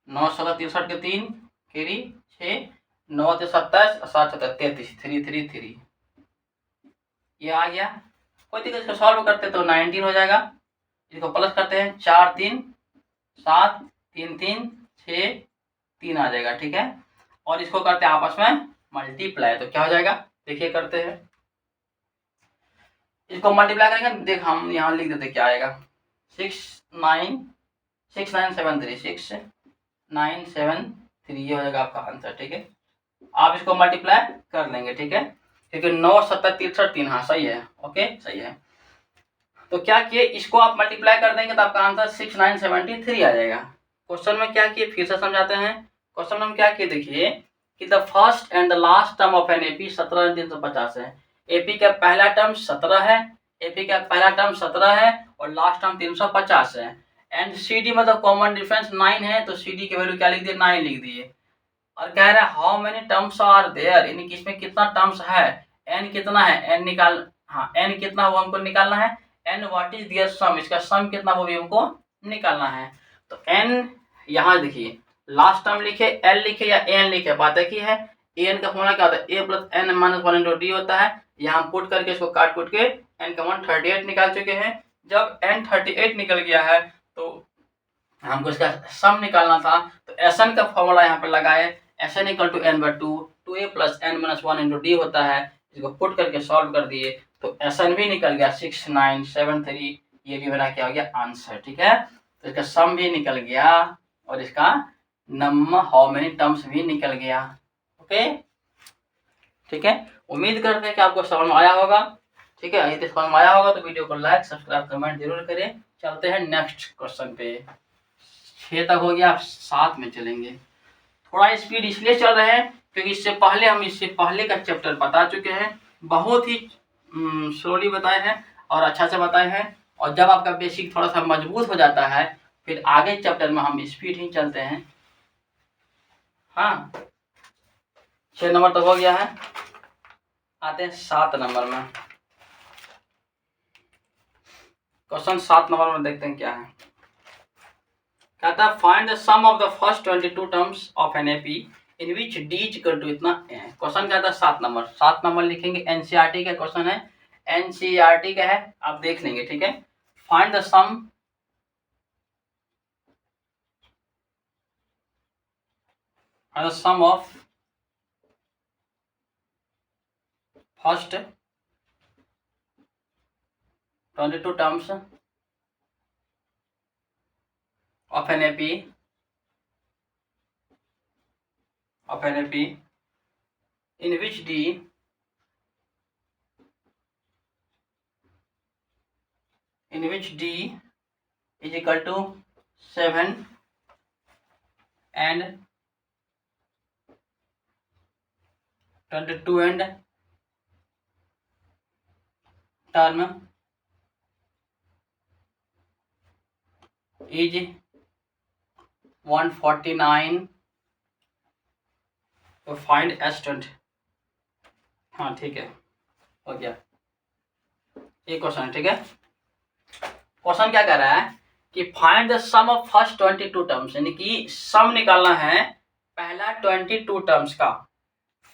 9 17 63 के 3 केरी 6 9 10 27 7 7 33 3 3 3, ये आ गया, कोई दिक्कत, इसको सॉल्व करते तो 19 हो जाएगा, इसको प्लस करते हैं 4 3 7 3 3 6 3 आ जाएगा, ठीक है। और इसको करते हैं आपस में मल्टीप्लाई, तो क्या हो जाएगा देखिए करते हैं, इसको मल्टीप्लाई करेंगे, देख हम यहाँ लिख देते क्या आएगा 6973 ये हो जाएगा आपका आंसर, ठीक है। आप इसको मल्टीप्लाई कर लेंगे, ठीक है, क्योंकि 9 7 63 3, हाँ सही है, ओके सही है। तो क्या किए, इसको आप मल्टीप्लाई कर देंगे तो आपका आंसर 6973 आ जाएगा। क्वेश्चन में क्या किए फिर से समझाते हैं, क्वेश्चन में क्या किए देखिए कि the first and the last term of an AP 17 350 है, एपी का पहला टर्म 17 है, एपी का पहला टर्म 17 है और लास्ट टर्म 350 है, एंड सी डी मतलब कॉमन डिफरेंस 9 है, तो सी डी की वैल्यू क्या लिख दिए 9 लिख दिए। और कह रहा है how many terms are there, यानी कि इसमें कितना टर्म्स है, एन कितना है, एन निकाल, हाँ एन कितना वो हमको निकालना है, एन व्हाट इज देयर सम, इसका सम कितना वो भी हमको निकालना है। तो एन यहाँ देखिए लास्ट टर्म लिखे, एल लिखे या एन लिखे, बात है कि है एन का फॉर्मूला क्या होता है, a plus n minus one into d होता है। यहाँ हम पुट करके इसको काट कुट के एन का मान 38 निकाल चुके हैं। जब एन 38 निकल गया है तो हमको इसका सम निकालना था, तो एस एन का फॉर्मूला यहाँ पे लगाए, S n equal to n by two a plus n minus one into d होता है। इसको पुट करके सॉल्व कर दिए तो एस एन भी निकल गया 6973, ये भी मेरा क्या हो गया आंसर। ठीक है, तो इसका सम भी निकल गया और इसका नंबर हाउ मेनी टर्म्स भी निकल गया। ओके, ठीक है, उम्मीद करते हैं कि आपको समझ में आया होगा। ठीक है, यदि समझ में आया होगा तो वीडियो को लाइक सब्सक्राइब कमेंट जरूर करें। चलते हैं नेक्स्ट क्वेश्चन पे। 6 तक हो गया, आप 7 में चलेंगे। थोड़ा स्पीड इसलिए चल रहे हैं क्योंकि हम इससे पहले का चैप्टर बता चुके हैं, बहुत ही स्लोली बताए हैं और अच्छा से बताए हैं। और जब आपका बेसिक थोड़ा सा मजबूत हो जाता है फिर आगे चैप्टर में हम स्पीड ही चलते हैं। हाँ, 6 नंबर तक हो गया है, आते हैं 7 नंबर में। क्वेश्चन 7 नंबर में देखते हैं क्या है। कहता है find the sum of the first 22 terms of an AP in which d equal to इतना है। क्वेश्चन कहता है 7 नंबर लिखेंगे, एनसीईआरटी का क्वेश्चन है, एनसीईआरटी का है, आप देख लेंगे। ठीक है, find the sum of first 22 terms of an AP in which D is equal to 7 and 22 and term is 149 तो फाइंड S20। हाँ ठीक है, हो गया ये क्वेश्चन। ठीक है, क्वेश्चन क्या कह रहा है कि find the sum of first 22 terms, यानी कि सम निकालना है पहला 22 टर्म्स का।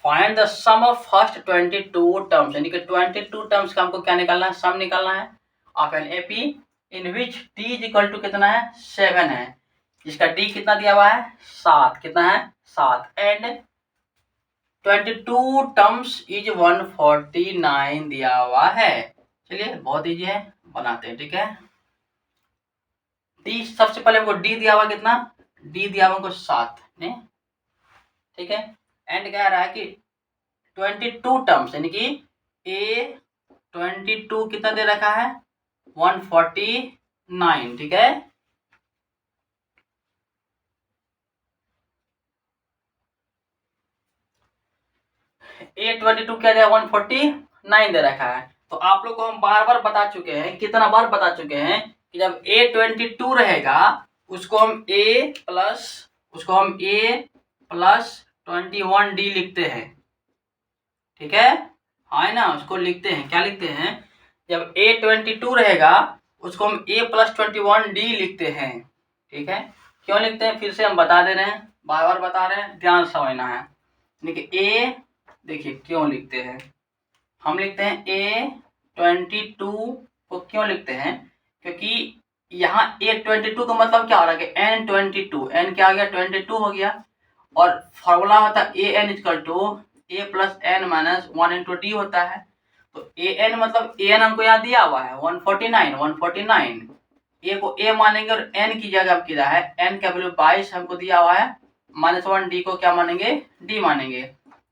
Find the sum of first 22 terms, यानी कि 22 टर्म्स का हमको क्या निकालना है, सम निकालना है of an AP in which d is equal to कितना है, 7 है, जिसका डी कितना दिया हुआ है, 7, कितना है 7, एंड 22 टर्म्स इज 149 दिया हुआ है। चलिए बहुत इजी है, बनाते हैं। ठीक है, डी सबसे पहले हमको डी दिया हुआ कितना, डी दिया हुआ हमको 7 ने। ठीक है, एंड कह रहा है कि 22 टर्म्स, यानी कि ए 22 कितना दे रखा है, 149। ठीक है, ए 22 क्या दिया, 149 दे रखा है। तो आप लोग को हम बार बार बता चुके हैं, कितना बार बता चुके हैं कि जब ए 22 रहेगा उसको हम ए प्लस 21 डी लिखते हैं। ठीक है, हाँ ना, उसको लिखते हैं, क्या लिखते हैं, जब ए 22 रहेगा उसको हम ए प्लस 21 डी लिखते हैं। ठीक है, क्यों लिखते हैं फिर से हम बता दे रहे हैं, बार बार बता रहे हैं, ध्यान समझना है। यानी कि ए, देखिए क्यों लिखते हैं, हम लिखते हैं ए 22 को क्यों लिखते हैं, क्योंकि यहाँ ए 22 का मतलब क्या हो रहा है कि एन 22, एन क्या हो गया, 22 हो गया, और फॉर्मूला होता है a n equal to a plus n minus one into d होता है। तो ए एन मतलब ए एन हमको यहाँ दिया हुआ है 149, ए को ए मानेंगे और एन की जगह क्या है, एन का वैल्यू 22 हमको दिया हुआ है, -1 डी को क्या मानेंगे, डी मानेंगे।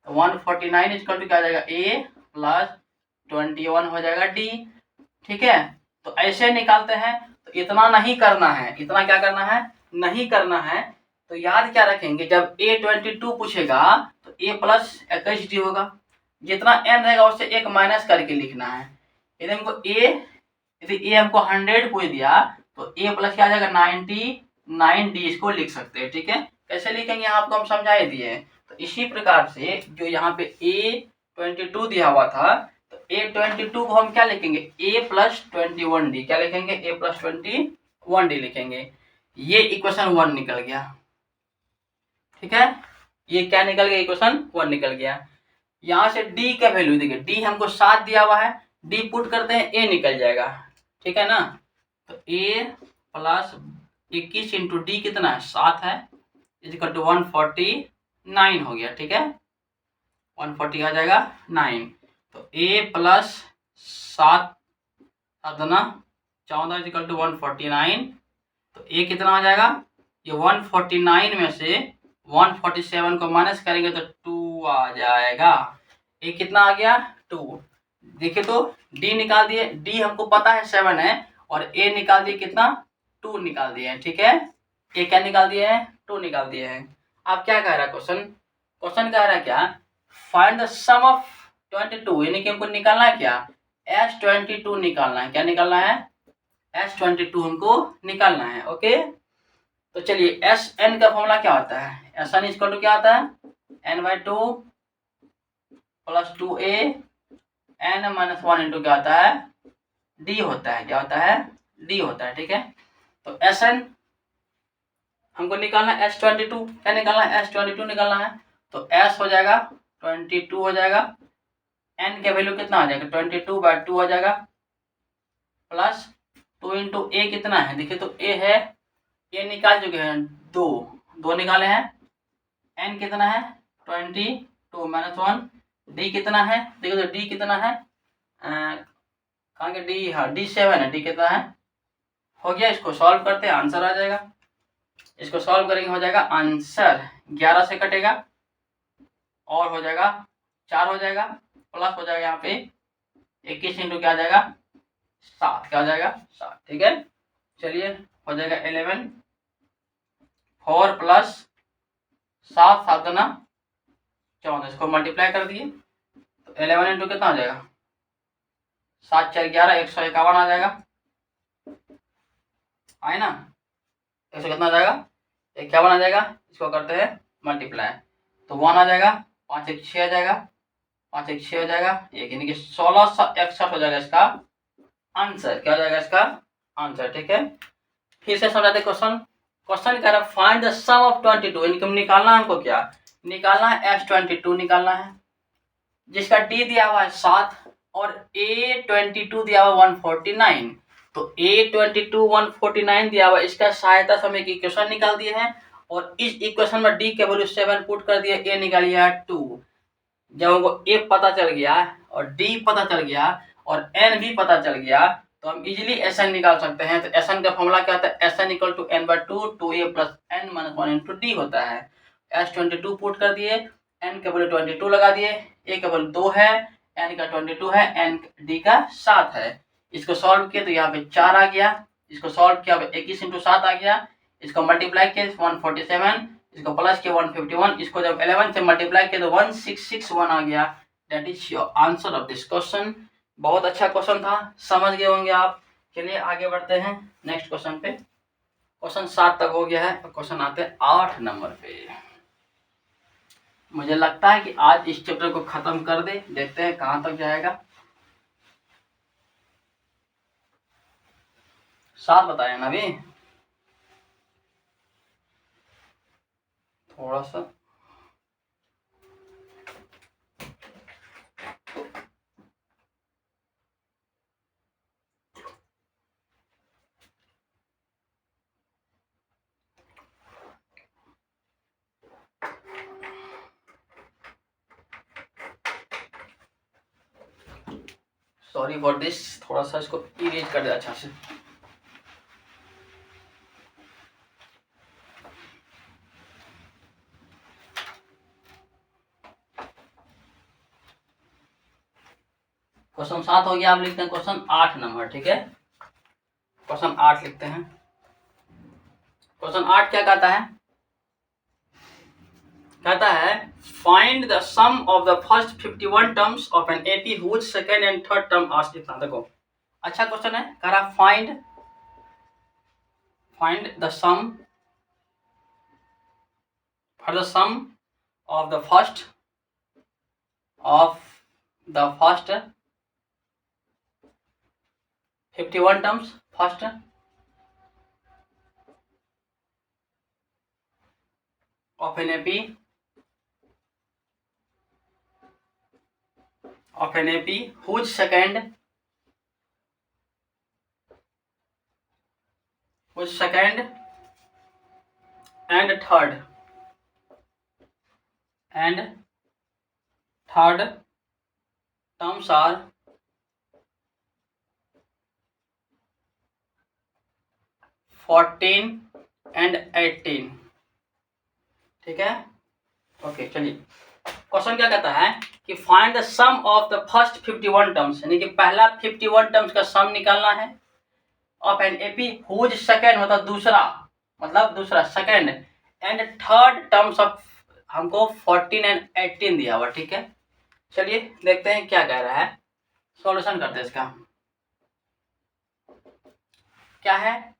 तो 149 इक्वल टू क्या हो जाएगा, ए प्लस 21 हो जाएगा डी। ठीक है, तो ऐसे निकालते हैं। तो इतना नहीं करना है, इतना क्या करना है, नहीं करना है। तो याद क्या रखेंगे, जब ए 22 पूछेगा तो ए प्लस 21 डी होगा, जितना एन रहेगा उससे एक माइनस करके लिखना है। यदि हमको ए हमको 100 पूछ दिया तो ए प्लस क्या आ जाएगा, 99 डी, इसको लिख सकते हैं। ठीक है, कैसे लिखेंगे आपको हम समझा ही दिए। तो इसी प्रकार से जो यहाँ पे ए 22 दिया हुआ था, तो ए 22 को हम क्या लिखेंगे, ए प्लस 21 डी, क्या लिखेंगे, ए प्लस 21 डी लिखेंगे। ये इक्वेशन 1 निकल गया। ठीक है, ये क्या निकल गया, इक्वेशन 1 निकल गया। यहाँ से डी का वैल्यू देखिए, डी हमको 7 दिया हुआ है, डी पुट करते हैं, ए निकल जाएगा, ठीक है ना। तो ए प्लस 21 इंटू डी कितना है, 7 है, इजिकल टू 149 हो गया, ठीक है, 140 आ जाएगा 9। तो ए प्लस 7 7 14 इजिकल टू 149। तो ए कितना आ जाएगा, ये 149 में से 147 को माइनस करेंगे तो 2 आ जाएगा। ए कितना आ गया, 2। देखिए तो डी निकाल दिए, डी हमको पता है 7 है, और ए निकाल दिए कितना, 2 निकाल दिए हैं, ठीक है। ए क्या निकाल दिए हैं, 2 निकाल दिए हैं। अब क्या कह रहा है क्वेश्चन, क्वेश्चन कह रहा है क्या, फाइंड द सम ऑफ 22, यानी कि हमको निकालना है क्या, S22 निकालना है। क्या निकालना है, S22 हमको निकालना है, ओके। तो चलिए एस एन का फॉर्मूला क्या होता है, एस एन इक्वल टू क्या आता है, n/2 plus 2a n-1 into क्या होता है, डी होता है, क्या होता है, डी होता है, ठीक है। तो एस एन हमको निकालना है, S22 क्या निकालना है, S22 निकालना है। तो S हो जाएगा 22 हो जाएगा, n का वैल्यू कितना आ जाएगा, 22/2 हो जाएगा, प्लस 2 इंटू ए कितना है, देखिए तो ए है, ए निकाल चुके हैं, 2 निकाले हैं, n कितना है 22 -1, डी कितना है, देखो तो डी कितना है, कहाँ के डी, हाँ डी 7 है, डी कितना है, हो गया। इसको सॉल्व करते हैं, आंसर आ जाएगा, इसको सॉल्व करेंगे, हो जाएगा आंसर 11 से कटेगा और हो जाएगा 4 हो जाएगा, प्लस हो जाएगा यहाँ पे 21 इंटू क्या आ जाएगा 7, क्या हो जाएगा 7, ठीक है। चलिए हो जाएगा 11, 4 प्लस 7 7 गुना 14, इसको मल्टीप्लाई कर दिए तो 11 इंटू कितना हो जाएगा, 7 4 11, 151 आ जाएगा, आए ना, 100 कितना आ जाएगा 51 आ जाएगा। इसको करते हैं मल्टीप्लाई, तो 1 आ जाएगा, 5 1 6 आ जाएगा, 5 1 6 हो जाएगा, एक यानी कि 1661 हो जाएगा इसका आंसर, क्या हो जाएगा इसका आंसर, ठीक है। फिर से समझाते क्वेश्चन, क्वेश्चन कह रहा है find the sum of 22, income निकालना है, हमको क्या निकालना है, S22 निकालना है, जिसका डी दिया हुआ है 7 और A22 दिया हुआ 149। तो A22 149 दिया हुआ, इसका सहायता से हम एक इक्वेशन निकाल दिए हैं, और इस इक्वेशन में डी के वैल्यू 7 पुट कर दिया, ए निकालिए 2। जब हमको ए पता चल गया और डी पता चल गया और एन भी पता चल गया, तो हम इजीली एस एन निकाल सकते हैं। तो एस एन का फॉर्मूला क्या होता है, S n equal to n/2 2a plus n-1 into d होता है। S22 पुट कर दिए, n का वैल्यू 22 लगा दिए, ए का वैल्यू 2 है, n का 22 है, n डी का 7 है। इसको सॉल्व किया तो यहाँ पे 4 आ गया, इसको सॉल्व किया 21 इंटू 7 आ गया, इसको मल्टीप्लाई किया 147, इसको प्लस किया 151, इसको जब 11 से मल्टीप्लाई किया तो 1661 आ गया। That is your answer of this question. बहुत अच्छा क्वेश्चन था, समझ गए होंगे आप। चलिए आगे बढ़ते हैं नेक्स्ट क्वेश्चन पे। क्वेश्चन 7 तक हो गया है, क्वेश्चन आते हैं 8 नंबर पे। मुझे लगता है कि आज इस चैप्टर को खत्म कर दे, देखते हैं कहाँ तक जाएगा। 7 बताए ना अभी, थोड़ा सा सॉरी फॉर दिस, थोड़ा सा इसको इरेज कर दे अच्छा से। क्वेश्चन 7 हो गया, आप लिखते हैं क्वेश्चन 8 नंबर, ठीक है। क्वेश्चन 8 लिखते हैं। क्वेश्चन 8 क्या कहता है, कहता है find the sum of the first 51 terms of an 80 whose second and third term are इतना। देखो अच्छा क्वेश्चन है, कह रहा find the sum for the sum of the first 51 terms, first of an AP whose second and third terms are 14 and 18। ठीक है, okay चलिए। Question क्या कहता है कि find the sum of the first 51 terms, यानी कि पहला 51 टर्म्स का सम निकालना है of an AP whose second मतलब दूसरा second and third terms of हमको 14 एंड 18 दिया हुआ। ठीक है, चलिए देखते हैं क्या कह रहा है, सॉल्यूशन करते हैं इसका। क्या है,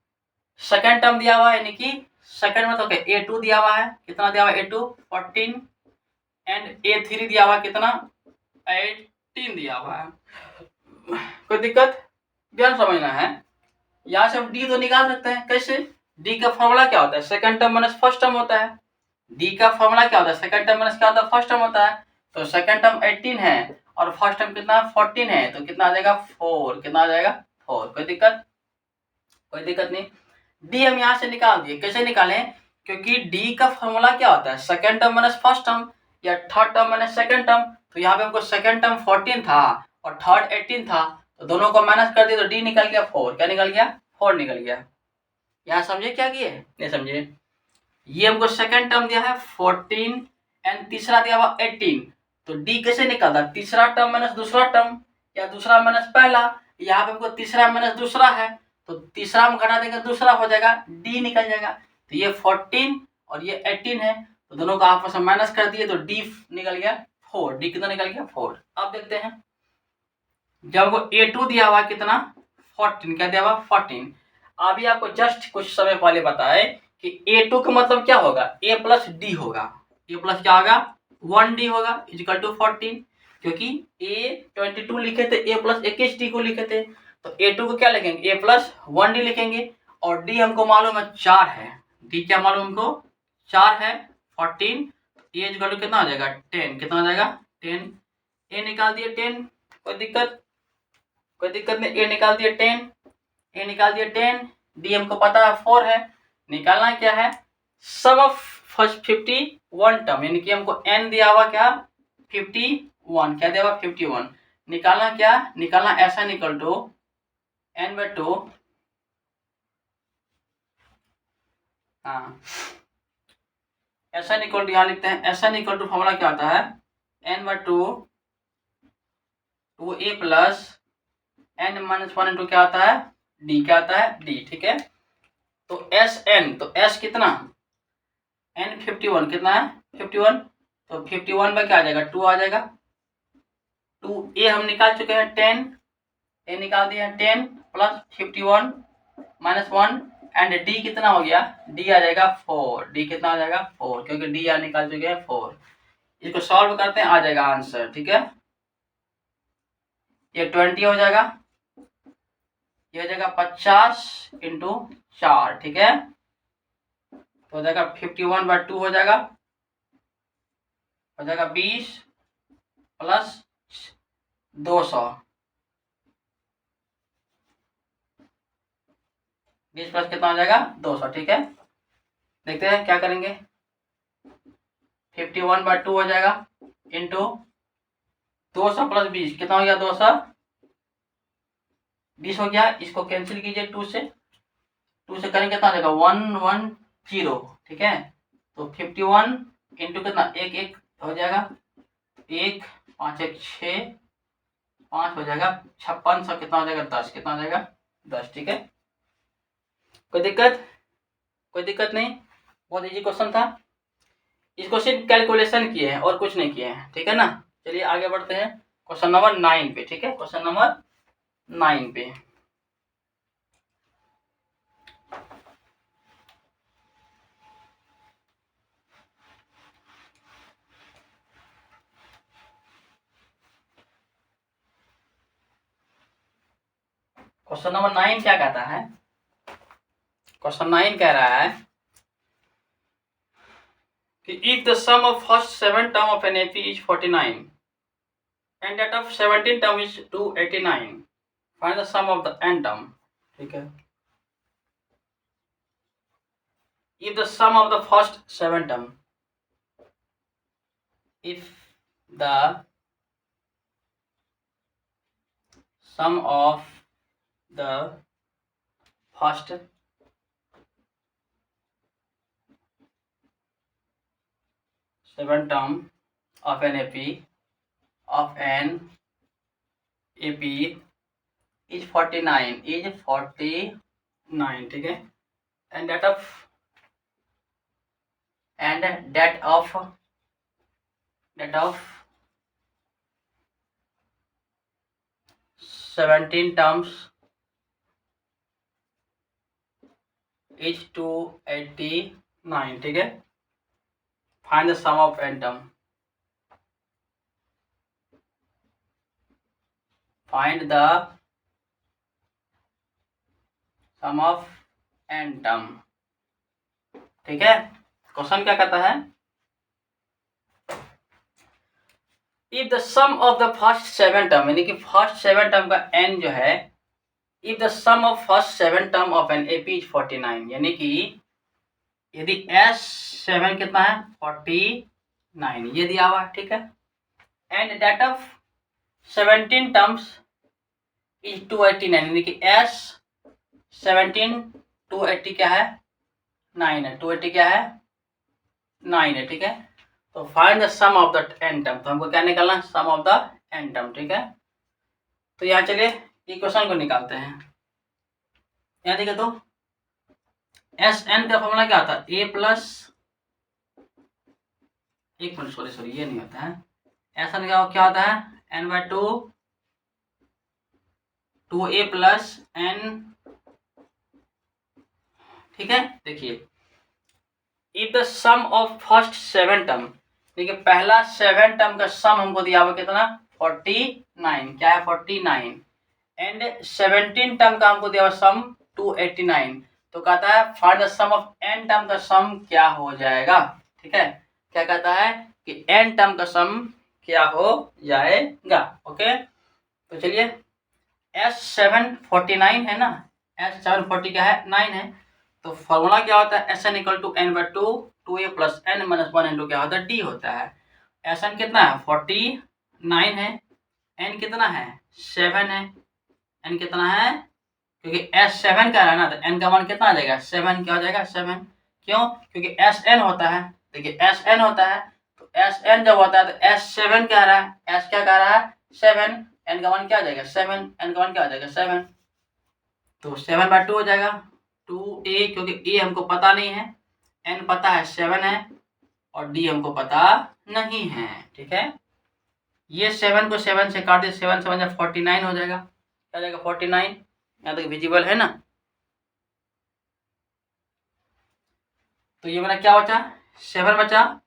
सेकेंड टर्म दिया हुआ है, यानी कि सेकेंड मतलब क्या, A2 दिया हुआ है, कितना दिया हुआ है A2 14 एंड A3 दिया हुआ है कितना 18 दिया हुआ है। कोई दिक्कत, ध्यान समझना है। यहाँ से हम D तो निकाल सकते हैं, कैसे, D का फॉर्मूला क्या होता है, second term minus first term होता है। D का फॉर्मूला क्या होता है, सेकंड टर्म माइनस क्या होता है, फर्स्ट टर्म होता है। तो सेकंड टर्म 18 है और फर्स्ट टर्म कितना 14 है, तो कितना आ जाएगा 4, कितना आ जाएगा 4। कोई दिक्कत नहीं। D हम यहाँ से निकाल दिए, कैसे निकालें, क्योंकि D का फॉर्मूला क्या होता है, second term minus first term या third term minus second term. तो यहाँ पे हमको सेकंड टर्म 14 था और थर्ड 18 था, तो दोनों को माइनस कर दिए तो D निकल गया 4। क्या निकल गया, 4 निकल गया। यहाँ समझे क्या किए, नहीं समझे। ये हमको सेकंड टर्म दिया है 14 एंड तीसरा दिया हुआ 18, तो D कैसे निकलता, तीसरा टर्म माइनस दूसरा टर्म या दूसरा माइनस पहला। यहाँ पे हमको तीसरा माइनस दूसरा है, तो तीसरा हम घटा देंगे दूसरा हो जाएगा, D निकल जाएगा। तो ये 14 और ये 18 है, तो दोनों का आपस में माइनस कर दिए तो D निकल गया 4। D कितना निकल गया 4। अब देखते हैं, जब वो A2 दिया हुआ कितना 14, क्या दिया हुआ 14। अभी आपको जस्ट कुछ समय पहले बताए कि A2 का मतलब क्या होगा, A प्लस D होगा। A प्लस क्या होगा 1D होगा इक्वल टू 14, क्योंकि A 22 लिखे थे, A प्लस 21 D को लिखे थे, तो A2 को क्या लिखेंगे, A प्लस 1D लिखेंगे। और D हमको मालूम है 4 है, D क्या मालूम हमको 4 है 14, A इक्वल टू कितना आ जाएगा 10, कितना आ जाएगा 10। A निकाल दिए 10, कोई दिक्कत नहीं। A निकाल दिए 10, D हमको पता है 4 है। निकालना क्या है, सम ऑफ फर्स्ट 51 टर्म, यानी कि हमको n दिया हुआ क्या 51, क्या दिया हुआ 51। निकालना ऐसा निकल टू n/2, हाँ ऐसा निकल टू, यहाँ लिखते हैं ऐसा निकल टू, फॉर्मूला क्या आता है n/2 2a plus n minus 1 into क्या आता है D, क्या आता है D। ठीक है, तो Sn, तो S कितना n 51, कितना है 51, तो 51 में क्या आ जाएगा 2 आ जाएगा। 2a हम निकाल चुके हैं 10, a निकाल दिया 10 प्लस 51 माइनस 1 एंड D कितना हो गया, D आ जाएगा 4। D कितना आ जाएगा 4, क्योंकि D यहाँ निकाल चुके हैं 4। इसको सॉल्व करते हैं, आ जाएगा आंसर। ठीक है, ये 20 हो जाएगा, ये हो जाएगा 50 इंटू 4। ठीक है, तो हो जाएगा 51/2 हो जाएगा 20 प्लस 200, 20 प्लस कितना हो जाएगा 200। ठीक है, देखते हैं क्या करेंगे, 51/2 हो जाएगा इंटू 200 प्लस 20, कितना हो गया 220 हो गया। इसको कैंसिल कीजिए 2 से करेंगे कितना हो जाएगा 110। ठीक है, तो 51 इंटू कितना 1 हो जाएगा, 1 5 1 6 5 हो जाएगा 5600, कितना हो जाएगा 10, कितना हो जाएगा 10। ठीक है, कोई दिक्कत नहीं, बहुत इजी क्वेश्चन था। इसको सिर्फ कैलकुलेशन किए हैं और कुछ नहीं किए हैं। ठीक है ना, चलिए आगे बढ़ते हैं क्वेश्चन नंबर 9 पे। ठीक है, क्वेश्चन नंबर 9 पे, क्वेश्चन नंबर 9 क्या कहता है, क्वेश्चन 9 कह रहा है if the sum of first 7 term of an AP is 49 and that of 17 term is 289, find the sum of the n term. ठीक है, if the sum of the first 7 term, if the sum of the first 7 term of an AP is 49, ठीक है, and that of 17 terms is 289, ठीक है, find the sum of n term. Find the sum of n term. ठीक है, question क्या कहता है, if the sum of the first 7 term, यानी कि फर्स्ट 7 टर्म का n जो है, if the sum of first 7 term of an AP is 49, यानी कि यदि S7 कितना है 49, ये दिया हुआ, ठीक है, and that of 17 terms is 289, यानी कि S17 280 क्या है 9 है, 280 क्या है 9 है, ठीक है, तो find the sum of the n term, तो हमको क्या निकालना है, sum of the n term, ठीक है, तो यहाँ चलिए इक्वेशन को निकालते हैं। यहाँ देखिए तो Sn का फॉर्मूला क्या होता है, a प्लस, एक मिनट सॉरी ये नहीं होता है, Sn का क्या होता है n/2 2a प्लस n, ठीक है, देखिए if the sum of first 7 term, देखिए पहला 7 टर्म का सम हमको दिया हुआ कितना 49, क्या है 49, एंड 17 टर्म का हमको दिया हुआ सम 289, तो कहता है find the sum of n term का सम क्या हो जाएगा, ठीक है, क्या कहता है कि n टर्म का सम क्या हो जाएगा, ओके, तो चलिए S7 49 है ना, S7 40 क्या है 9 है, तो फॉर्मूला क्या होता है Sn equal to n/2 2a plus n minus 1 into क्या होता है d होता है, Sn कितना है 49 है, n कितना है 7 है, n कितना है, क्योंकि S7 का है ना, तो n का मान कितना आ जाएगा 7, क्या हो जाएगा 7, क्यों, क्योंकि Sn होता है, देखिए Sn होता है, तो Sn जब होता है तो S7 कह रहा है, S क्या कह रहा है 7, n का मान क्या आ जाएगा 7, n का मान क्या आ जाएगा 7, तो 7/2 हो जाएगा 2a, क्योंकि a हमको पता नहीं है, n पता है 7 है और d हमको पता नहीं है, ठीक है, ये 7 को 7 से काट दे, 7 7 जा 49 हो जाएगा, क्या जाएगा 49, यहाँ तक विजिबल है ना, तो ये मेरा क्या बचा 7 बचा,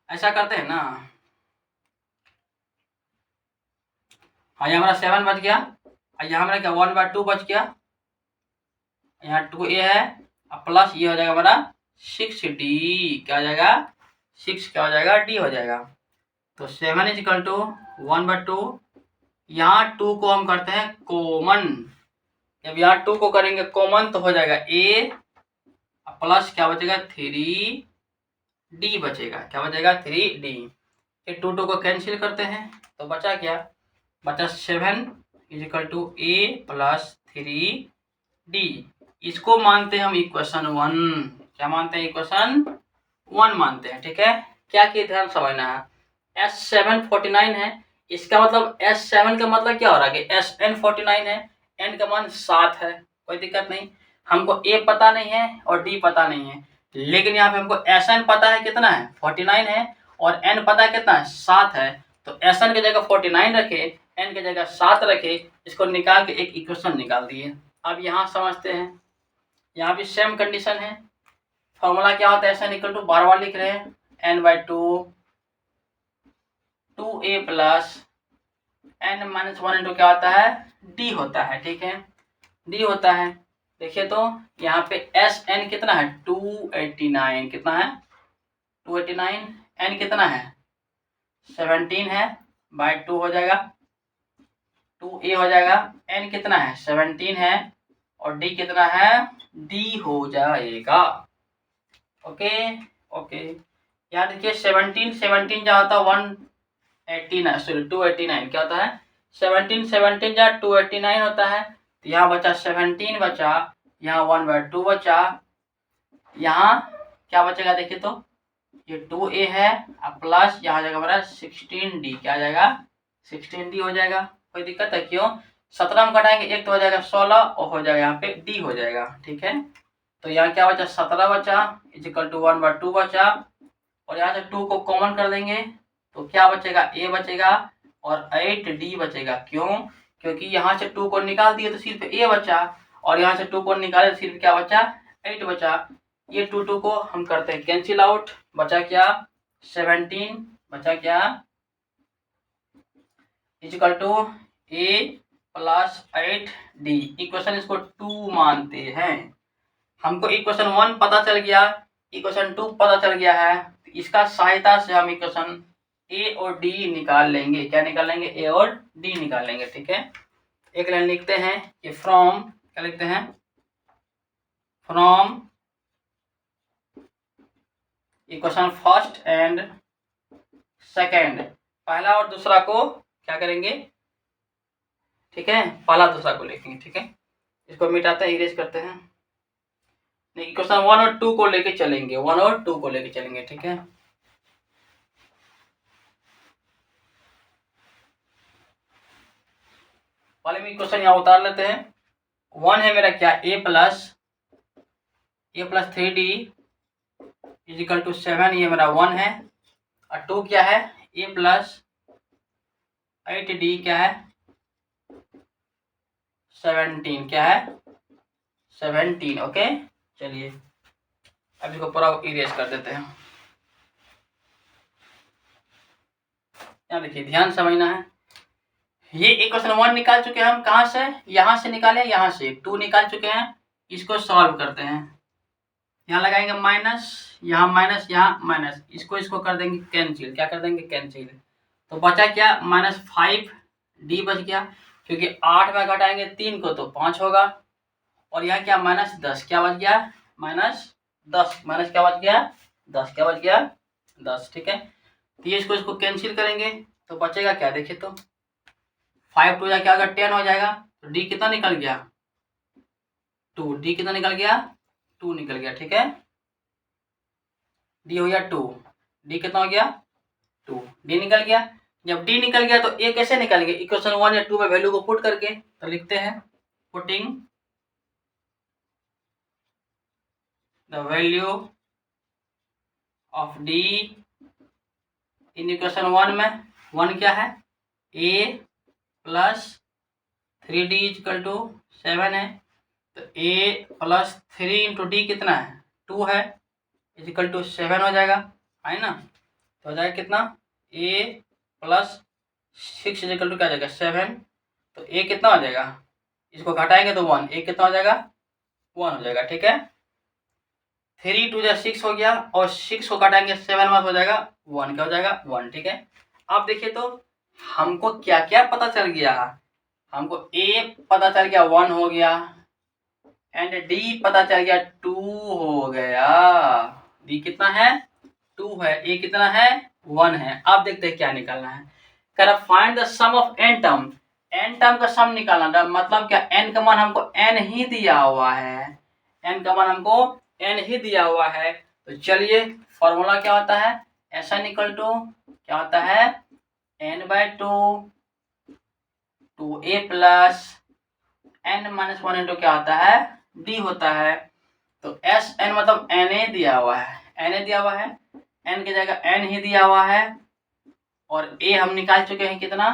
ऐसा करते हैं ना, हाँ यहाँ हमारा 7 बच गया, यहाँ हमारा क्या 1/2 बच गया, यहाँ 2a है प्लस ये हो जाएगा हमारा 6d, क्या हो जाएगा 6, क्या हो जाएगा d हो जाएगा, तो 7 इज इक्वल टू 1/2, यहाँ 2 को हम करते हैं कॉमन, जब यहाँ 2 को करेंगे कॉमन तो हो जाएगा a प्लस क्या बचेगा 3d बचेगा, क्या बचेगा 3d, ये 2 को कैंसिल करते हैं तो बचा क्या, बचा 7 is equal to a plus 3d, इसको मानते हैं हम इक्वेशन 1, क्या मानते हैं इक्वेशन 1 मानते हैं, ठीक है, क्या कि ध्यान समझना है, S7 49 है, इसका मतलब S7 का मतलब क्या हो रहा है कि Sn 49 है, n का मान 7 है, कोई दिक्कत नहीं, हमको a पता नहीं है और d पता नहीं है, लेकिन यहाँ पे हमको Sn पता है कितना है 49 है और n पता है कितना है 7 है, तो Sn की जगह 49 रखे, n की जगह 7 रखे, इसको निकाल के एक इक्वेशन निकाल दिए। अब यहाँ समझते हैं, यहाँ भी सेम कंडीशन है, फॉर्मूला क्या होता है Sn इक्वल टू बार बार लिख रहे हैं n/2 2a plus n minus 1 into क्या होता है d होता है, ठीक है, d होता है, देखिए तो यहाँ पे Sn कितना है 289, कितना है 289, n कितना है 17 है, बाय 2 हो जाएगा, 2a हो जाएगा। n कितना है 17 है, और d कितना है, d हो जाएगा। ओके ओके, यहाँ देखिए 17 जहाँ होता है 189, सॉरी 289, क्या होता है 17 जहाँ 289 होता है, तो यहाँ बचा 17 बचा, यहाँ 1/2 बचा, यहाँ क्या बचेगा देखिए तो ये 2a है, प्लस यहाँ जाएगा हमारा 16d, क्या आ जाएगा 16d हो जाएगा। कोई दिक्कत है क्यों, 17 में घटाएंगे एक तो हो जाएगा 16 और हो जाएगा यहाँ पे d हो जाएगा। ठीक है, तो यहाँ क्या बचा 17 बचा इजिकल टू 1/2 बचा, और यहाँ से 2 को कॉमन कर देंगे तो क्या बचेगा a बचेगा और 8d बचेगा। क्यों, क्योंकि यहाँ से 2 को निकाल दिए तो सिर्फ a बचा, और यहाँ से 2 को निकाले तो सिर्फ क्या बचा 8 बचा। ये 2 को हम करते हैं कैंसिल आउट, बचा क्या 17, बचा क्या is equal to a plus 8d, equation इसको 2 मानते हैं। हमको इक्वेशन 1 पता चल गया, इक्वेशन 2 पता चल गया है, तो इसका सहायता से हम इक्वेशन a और d निकाल लेंगे। क्या निकाल लेंगे, a और d निकाल लेंगे। ठीक है, एक लाइन लिखते हैं कि फ्रॉम, क्या लिखते हैं from equation first and second, पहला और दूसरा को क्या करेंगे, ठीक है पहला दूसरा को लिखेंगे। ठीक है, इसको मिटाते हैं, इरेज करते हैं, इक्वेशन 1 और 2 को लेके चलेंगे, 1 और 2 को लेके चलेंगे। ठीक है, पहले में इक्वेशन यहाँ उतार लेते हैं। 1 है मेरा क्या a plus 3d is equal to 7, ये मेरा 1 है, और 2 क्या है a प्लस 8d क्या है 17, क्या है 17। ओके, चलिए अब इसको पूरा इरेज कर देते हैं। यहाँ देखिए ध्यान समझना है, ये इक्वेशन 1 निकाल चुके हैं हम, कहाँ से, यहाँ से निकाले, यहाँ से 2 निकाल चुके हैं। इसको सॉल्व करते हैं, यहाँ लगाएंगे माइनस, यहाँ माइनस, यहाँ माइनस, इसको कर देंगे कैंसिल, क्या कर देंगे कैंसिल, तो बचा क्या -5d बच गया, क्योंकि 8 में घटाएंगे 3 को तो 5 होगा, और यहाँ क्या -10, क्या बच गया -10, माइनस क्या बच गया 10, क्या बच गया 10। ठीक है, तो ये इसको कैंसिल करेंगे तो बचेगा क्या देखिए तो 5 2 क्या होगा 10 हो जाएगा, तो d कितना निकल गया 2, d कितना निकल गया 2 निकल गया। ठीक है, d हो गया 2, d कितना हो गया 2, d निकल गया। जब d निकल गया तो a कैसे निकालेंगे, इक्वेशन 1 या 2 में वैल्यू को पुट करके, तो लिखते हैं putting the value of d in equation 1 में, 1 क्या है a plus 3d equal to 7 है, तो a प्लस 3 इंटू डी कितना है 2 है, इक्वल टू 7 हो जाएगा, है ना, तो हो जाएगा कितना a प्लस 6 इक्वल टू क्या हो जाएगा 7, तो a कितना हो जाएगा, इसको घटाएंगे तो 1, a कितना हो जाएगा 1 हो जाएगा। ठीक है, 3 2 6 हो गया, और 6 को घटाएंगे 7 में हो जाएगा 1, क्या हो जाएगा 1। ठीक है, अब देखिए तो हमको क्या क्या पता चल गया, हमको a पता चल गया 1 हो गया, एंड d पता चल गया 2 हो गया, d कितना है 2 है, a कितना है 1 है। अब देखते हैं क्या निकालना है, कह find the sum of n term, n term का सम निकालना, मतलब क्या n का मान हमको n ही दिया हुआ है, n का मान हमको n ही दिया हुआ है। तो चलिए फॉर्मूला क्या होता है, SN इक्वल टू क्या होता है n/2 2a plus n-1 into क्या होता है d होता है। तो SN मतलब Na दिया हुआ है, Na दिया हुआ है, n की जगह n ही दिया हुआ है, और a हम निकाल चुके हैं कितना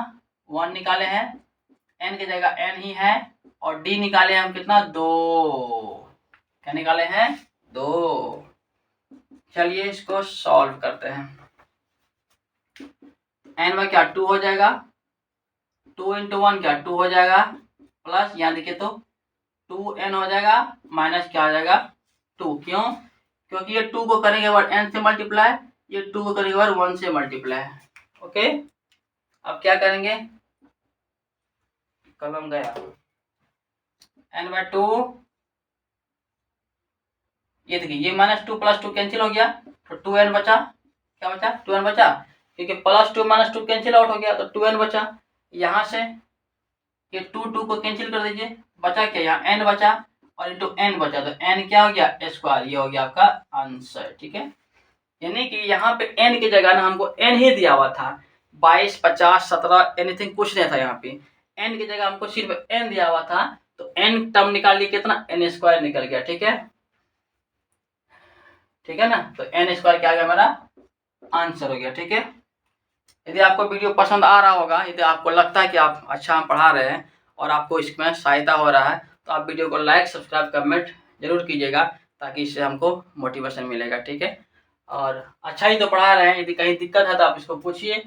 1 निकाले हैं, n की जगह n ही है, और d निकाले हम कितना 2, क्या निकाले हैं 2। चलिए इसको सॉल्व करते हैं, n में क्या 2 हो जाएगा, 2 इंटू 1 क्या 2 हो जाएगा, प्लस यहाँ देखिए तो 2n हो जाएगा, माइनस क्या हो जाएगा 2, क्यों, क्योंकि ये 2 को करेंगे बाद n से मल्टीप्लाई, ये 2 को करेंगे 1 से मल्टीप्लाई। ओके, अब क्या करेंगे, कलम गया, n/2, ये देखिए ये -2 + 2 कैंसिल हो गया तो 2n बचा। क्या बचा, 2n बचा, क्योंकि +2 -2 कैंसिल आउट हो गया तो 2n बचा। यहाँ से ये 2 को कैंसिल कर दीजिए, बचा क्या, यहाँ n बचा और इंटू n बचा तो n क्या हो गया, स्क्वायर, ये हो गया आपका आंसर। ठीक है, यानी कि यहाँ पे n की जगह ना हमको n ही दिया हुआ था, 22, 50, 17 एनीथिंग कुछ नहीं था। यहाँ पे n की जगह हमको सिर्फ n दिया हुआ था, तो n टर्म निकाल लिए कितना, n² निकल गया। ठीक है, ठीक है ना, तो n² क्या आ गया, हमारा आंसर हो गया। ठीक है, यदि आपको वीडियो पसंद आ रहा होगा, यदि आपको लगता है कि आप अच्छा हम पढ़ा रहे हैं और आपको इसमें सहायता हो रहा है, तो आप वीडियो को लाइक, सब्सक्राइब, कमेंट जरूर कीजिएगा, ताकि इससे हमको मोटिवेशन मिलेगा। ठीक है, और अच्छा ही तो पढ़ा रहे हैं, यदि कहीं दिक्कत है तो आप इसको पूछिए।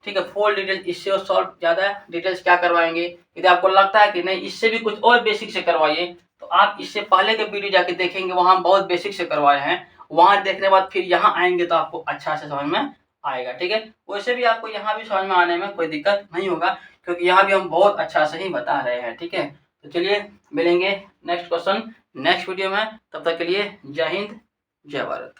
ठीक है, फुल डिटेल इससे और सॉल्व ज़्यादा डिटेल्स क्या करवाएंगे, यदि आपको लगता है कि नहीं इससे भी कुछ और बेसिक से करवाइए, तो आप इससे पहले के वीडियो जाके देखेंगे, वहाँ हम बहुत बेसिक से करवाए हैं। वहाँ देखने के बाद फिर यहाँ आएंगे तो आपको अच्छा से समझ में आएगा। ठीक है, वैसे भी आपको यहाँ भी समझ में आने में कोई दिक्कत नहीं होगा, क्योंकि यहाँ भी हम बहुत अच्छा से ही बता रहे हैं। ठीक है, तो चलिए मिलेंगे नेक्स्ट क्वेश्चन नेक्स्ट वीडियो में, तब तक के लिए जय हिंद, जय भारत।